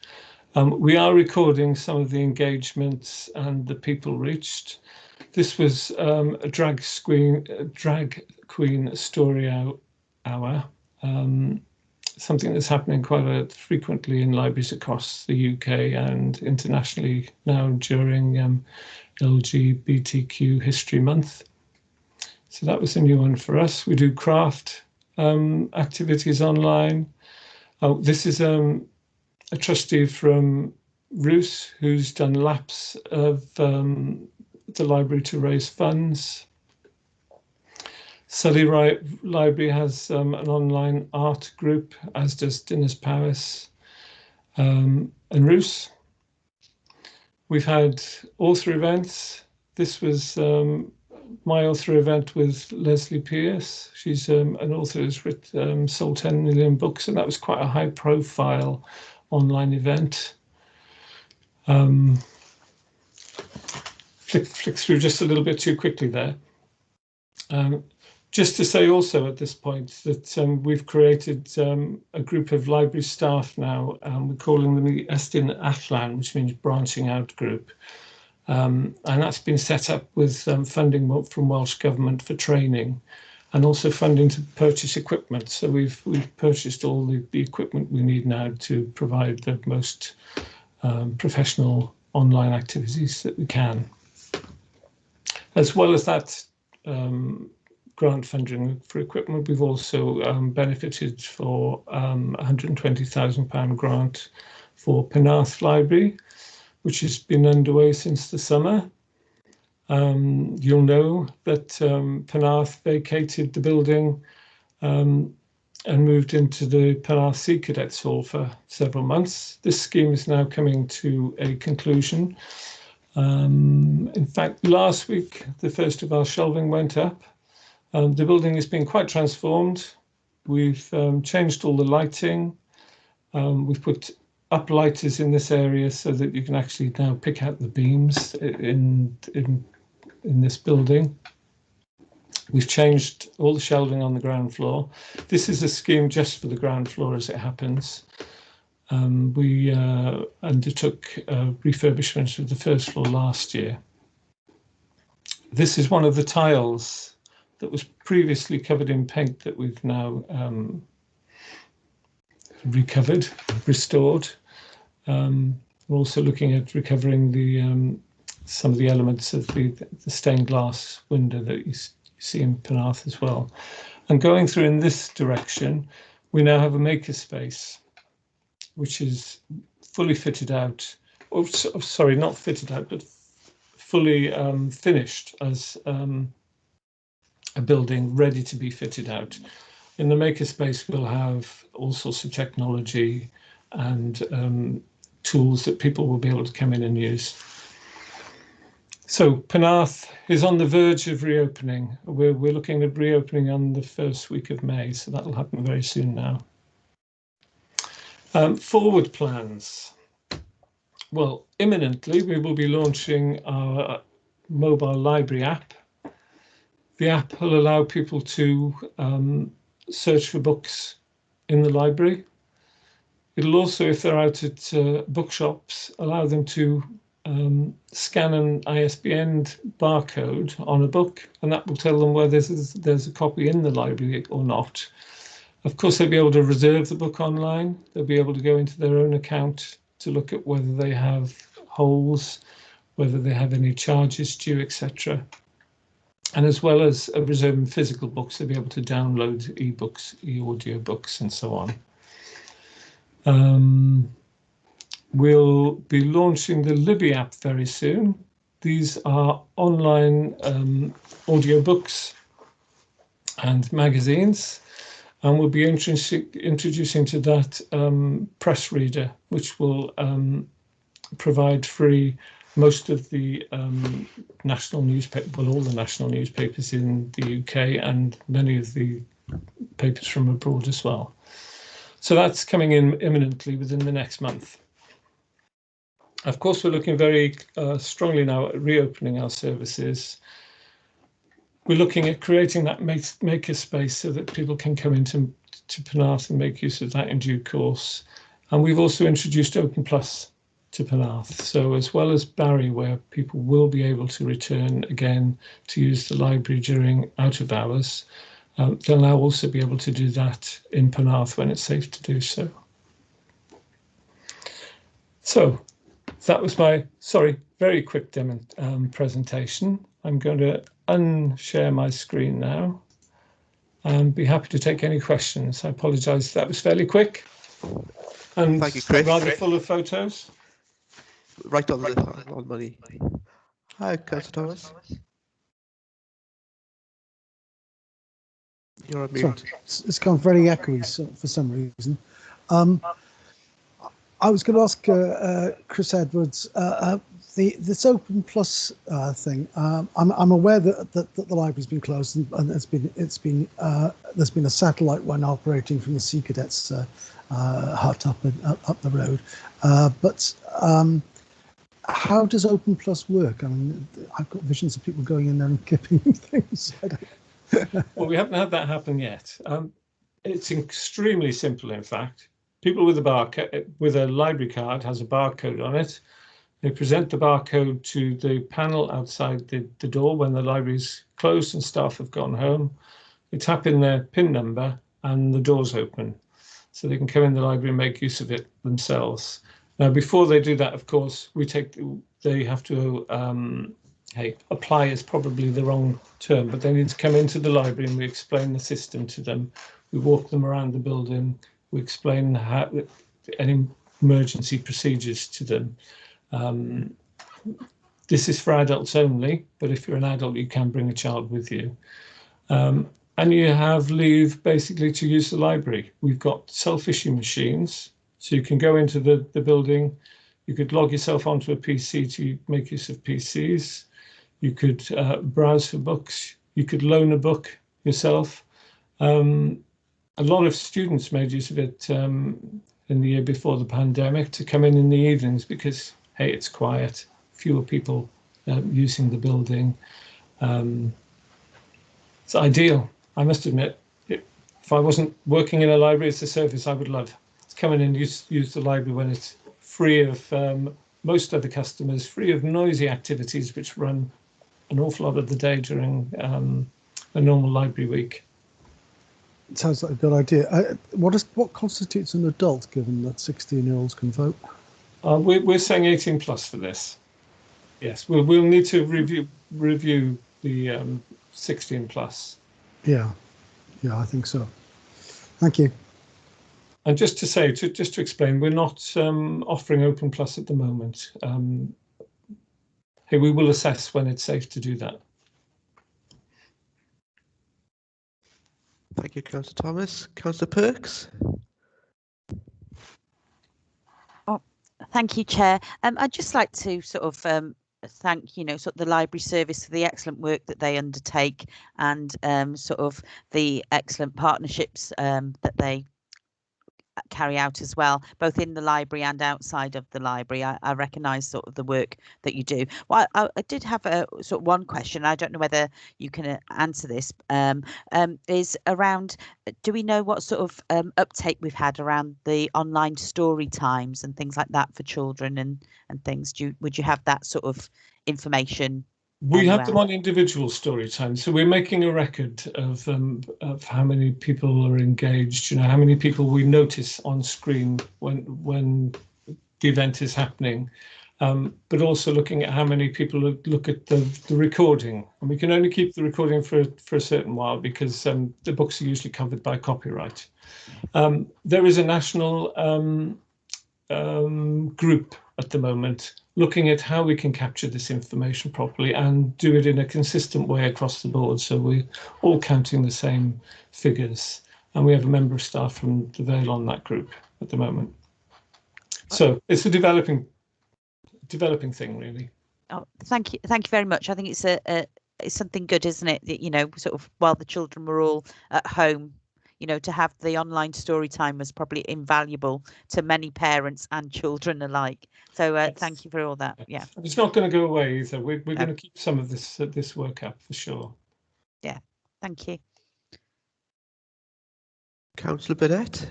We are recording some of the engagements and the people reached. This was a drag queen story hour, something that's happening quite frequently in libraries across the UK and internationally now during LGBTQ History Month. So that was a new one for us. We do craft activities online. Oh, this is a trustee from Roos who's done laps of the library to raise funds. Surrey Library has an online art group, as does Dinners Powys and Roos. We've had author events. This was my author event with Leslie Pierce. She's an author who's sold 10 million books, and that was quite a high-profile online event. Flick through just a little bit too quickly there. Just to say also at this point that we've created a group of library staff now, we're calling them the Estyn Allan, which means branching out group. And that's been set up with funding from Welsh Government for training and also funding to purchase equipment. So we've purchased all the equipment we need now to provide the most professional online activities that we can. As well as that grant funding for equipment, we've also benefited for a £120,000 grant for Penarth Library, which has been underway since the summer. You'll know that Penarth vacated the building and moved into the Penarth Sea Cadets Hall for several months. This scheme is now coming to a conclusion. In fact, last week, the first of our shelving went up. The building has been quite transformed. We've changed all the lighting. We've put uplighters in this area so that you can actually now pick out the beams in this building. We've changed all the shelving on the ground floor. This is a scheme just for the ground floor as it happens. We undertook refurbishment of the first floor last year. This is one of the tiles that was previously covered in paint that we've now recovered, restored. We're also looking at recovering the some of the elements of the stained glass window that you see in Penarth as well. And going through in this direction, we now have a maker space, which is fully fitted out. Oh, sorry, not fitted out, but fully finished as a building ready to be fitted out. In the makerspace, we'll have all sorts of technology and tools that people will be able to come in and use. So Penarth is on the verge of reopening. We're looking at reopening on the first week of May, so that'll happen very soon now. Forward plans. Well, imminently we will be launching our mobile library app. The app will allow people to search for books in the library. It'll also, if they're out at bookshops, allow them to scan an ISBN barcode on a book, and that will tell them whether there's a copy in the library or not. Of course, they'll be able to reserve the book online. They'll be able to go into their own account to look at whether they have holes, whether they have any charges due, etc. And as well as reserving physical books, they'll be able to download ebooks, e-audio books, and so on. We'll be launching the Libby app very soon. These are online audiobooks and magazines, and we'll be introducing to that press reader, which will provide free most of the national newspaper, well, all the national newspapers in the UK and many of the papers from abroad as well. So that's coming in imminently within the next month. Of course, we're looking very strongly now at reopening our services. We're looking at creating that maker space so that people can come into Penarth and make use of that in due course. And we've also introduced Open Plus to Penarth. So as well as Barry, where people will be able to return again to use the library during out of hours, they'll now also be able to do that in Penarth when it's safe to do so. So that was my, very quick presentation. I'm going to unshare my screen now and be happy to take any questions. I apologise, that was fairly quick and thank you, Chris. Rather full of photos. Right on the money. Hi, Councillor Thomas. You're on mute. Sorry, it's gone very echoey for some reason. I was going to ask Chris Edwards, this Open Plus thing. I'm aware that the library's been closed and there's been a satellite one operating from the Sea Cadets hut up the road. But how does Open Plus work? I mean, I've got visions of people going in there and clipping things. Well, we haven't had that happen yet. It's extremely simple, in fact. People with a library card has a barcode on it. They present the barcode to the panel outside the door when the library's closed and staff have gone home. They tap in their PIN number and the door's open. So they can come in the library and make use of it themselves. Now, before they do that, of course, they have to, apply is probably the wrong term, but they need to come into the library and we explain the system to them. We walk them around the building. We explain any emergency procedures to them. This is for adults only, but if you're an adult, you can bring a child with you. and you have leave basically to use the library. We've got self-issue machines, so you can go into the building. You could log yourself onto a PC to make use of PCs. You could browse for books. You could loan a book yourself. A lot of students made use of it in the year before the pandemic to come in the evenings because, hey, it's quiet, fewer people using the building. It's ideal. I must admit, if I wasn't working in a library, it's a service I would love. To come in and use the library when it's free of most other customers, free of noisy activities which run an awful lot of the day during a normal library week. It sounds like a good idea. What constitutes an adult, given that 16-year-olds can vote? We're saying 18 plus for this. Yes, we'll need to review the 16 plus. Yeah, I think so. Thank you. And just to say, just to explain, we're not offering Open Plus at the moment. Hey, we will assess when it's safe to do that. Thank you, Councillor Thomas. Councillor Perks. Oh, thank you, Chair. I'd just like to sort of thank sort of the library service for the excellent work that they undertake and sort of the excellent partnerships that they carry out as well, both in the library and outside of the library. I recognise sort of the work that you do. Well, I did have a sort of one question. I don't know whether you can answer this. Is around, do we know what sort of uptake we've had around the online story times and things like that for children and things? Would you have that sort of information? We have them on individual story time, so we're making a record of how many people are engaged. How many people we notice on screen when the event is happening, but also looking at how many people look at the recording. And we can only keep the recording for a certain while because the books are usually covered by copyright. There is a national group at the moment looking at how we can capture this information properly and do it in a consistent way across the board, so we're all counting the same figures. And we have a member of staff from the Vale on that group at the moment. So it's a developing thing, really. Oh, thank you very much. I think it's it's something good, isn't it? That, sort of while the children were all at home, to have the online story time was probably invaluable to many parents and children alike. So yes. Thank you for all that. Yeah, it's not going to go away either. We're going to keep some of this work up for sure. Yeah, thank you. Councillor Burnett.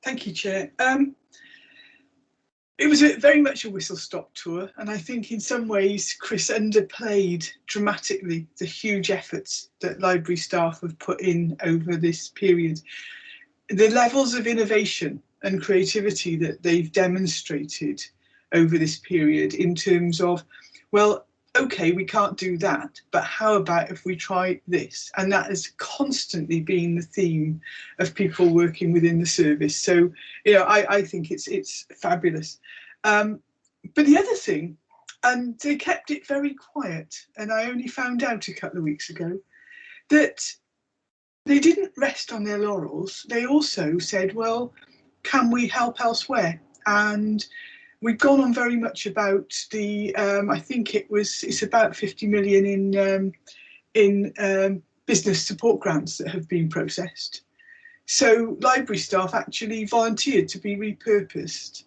Thank you, Chair. It was very much a whistle-stop tour, and I think in some ways Chris underplayed dramatically the huge efforts that library staff have put in over this period. The levels of innovation and creativity that they've demonstrated over this period in terms of, well, okay, we can't do that, but how about if we try this? And that has constantly been the theme of people working within the service. So, I think it's fabulous. But the other thing, and they kept it very quiet, and I only found out a couple of weeks ago that they didn't rest on their laurels. They also said, well, can we help elsewhere? And we've gone on very much about the, I think it's about 50 million in business support grants that have been processed. So library staff actually volunteered to be repurposed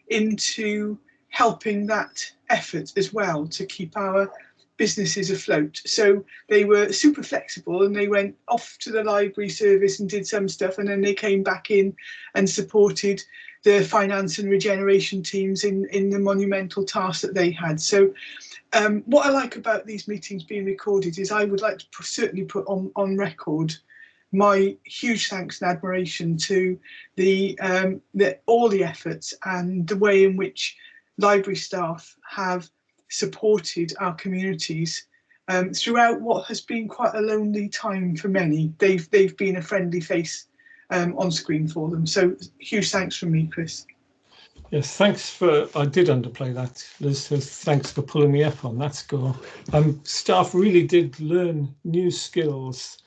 into helping that effort as well to keep our businesses afloat. So they were super flexible and they went off to the library service and did some stuff, and then they came back in and supported the finance and regeneration teams in the monumental task that they had. So what I like about these meetings being recorded is I would like to certainly put on record my huge thanks and admiration to all the efforts and the way in which library staff have supported our communities throughout what has been quite a lonely time for many. They've been a friendly face on screen for them. So huge thanks from me, Chris. Yes, thanks I did underplay that, Liz, so thanks for pulling me up on that score. Staff really did learn new skills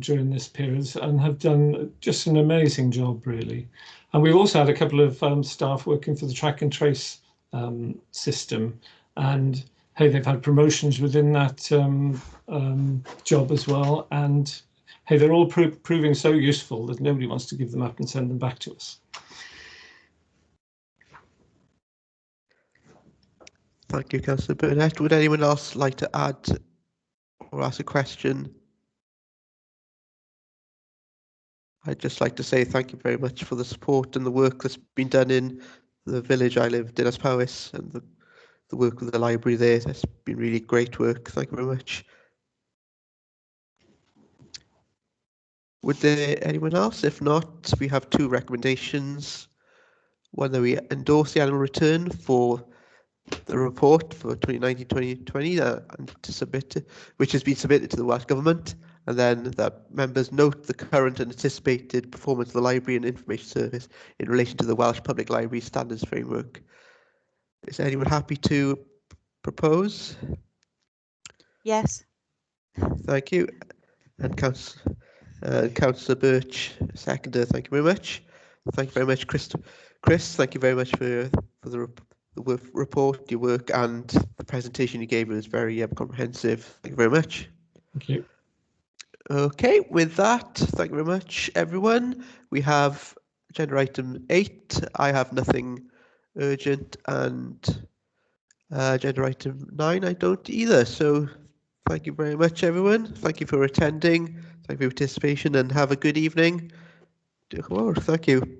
during this period and have done just an amazing job, really. And we've also had a couple of staff working for the track and trace system, and hey, they've had promotions within that job as well. And hey, they're all proving so useful that nobody wants to give them up and send them back to us. Thank you, Councillor Burnett. Would anyone else like to add or ask a question? I'd just like to say thank you very much for the support and the work that's been done in the village I lived in as Powys, and the work with the library there. That's been really great work. Thank you very much. Would there anyone else? If not, we have two recommendations. One, that we endorse the annual return for the report for 2019-2020 and to submit, which has been submitted to the Welsh Government, and then that members note the current and anticipated performance of the Library and Information Service in relation to the Welsh Public Library Standards Framework. Is anyone happy to propose? Yes. Thank you. And Councillor Birch, seconder. Thank you very much. Thank you very much, Chris. Chris, thank you very much for the report, your work, and the presentation you gave was very comprehensive. Thank you very much. Thank you. Okay, with that, thank you very much, everyone. We have agenda item 8. I have nothing urgent, and agenda item 9, I don't either. So thank you very much, everyone. Thank you for attending. Thank you for your participation, and have a good evening. Thank you.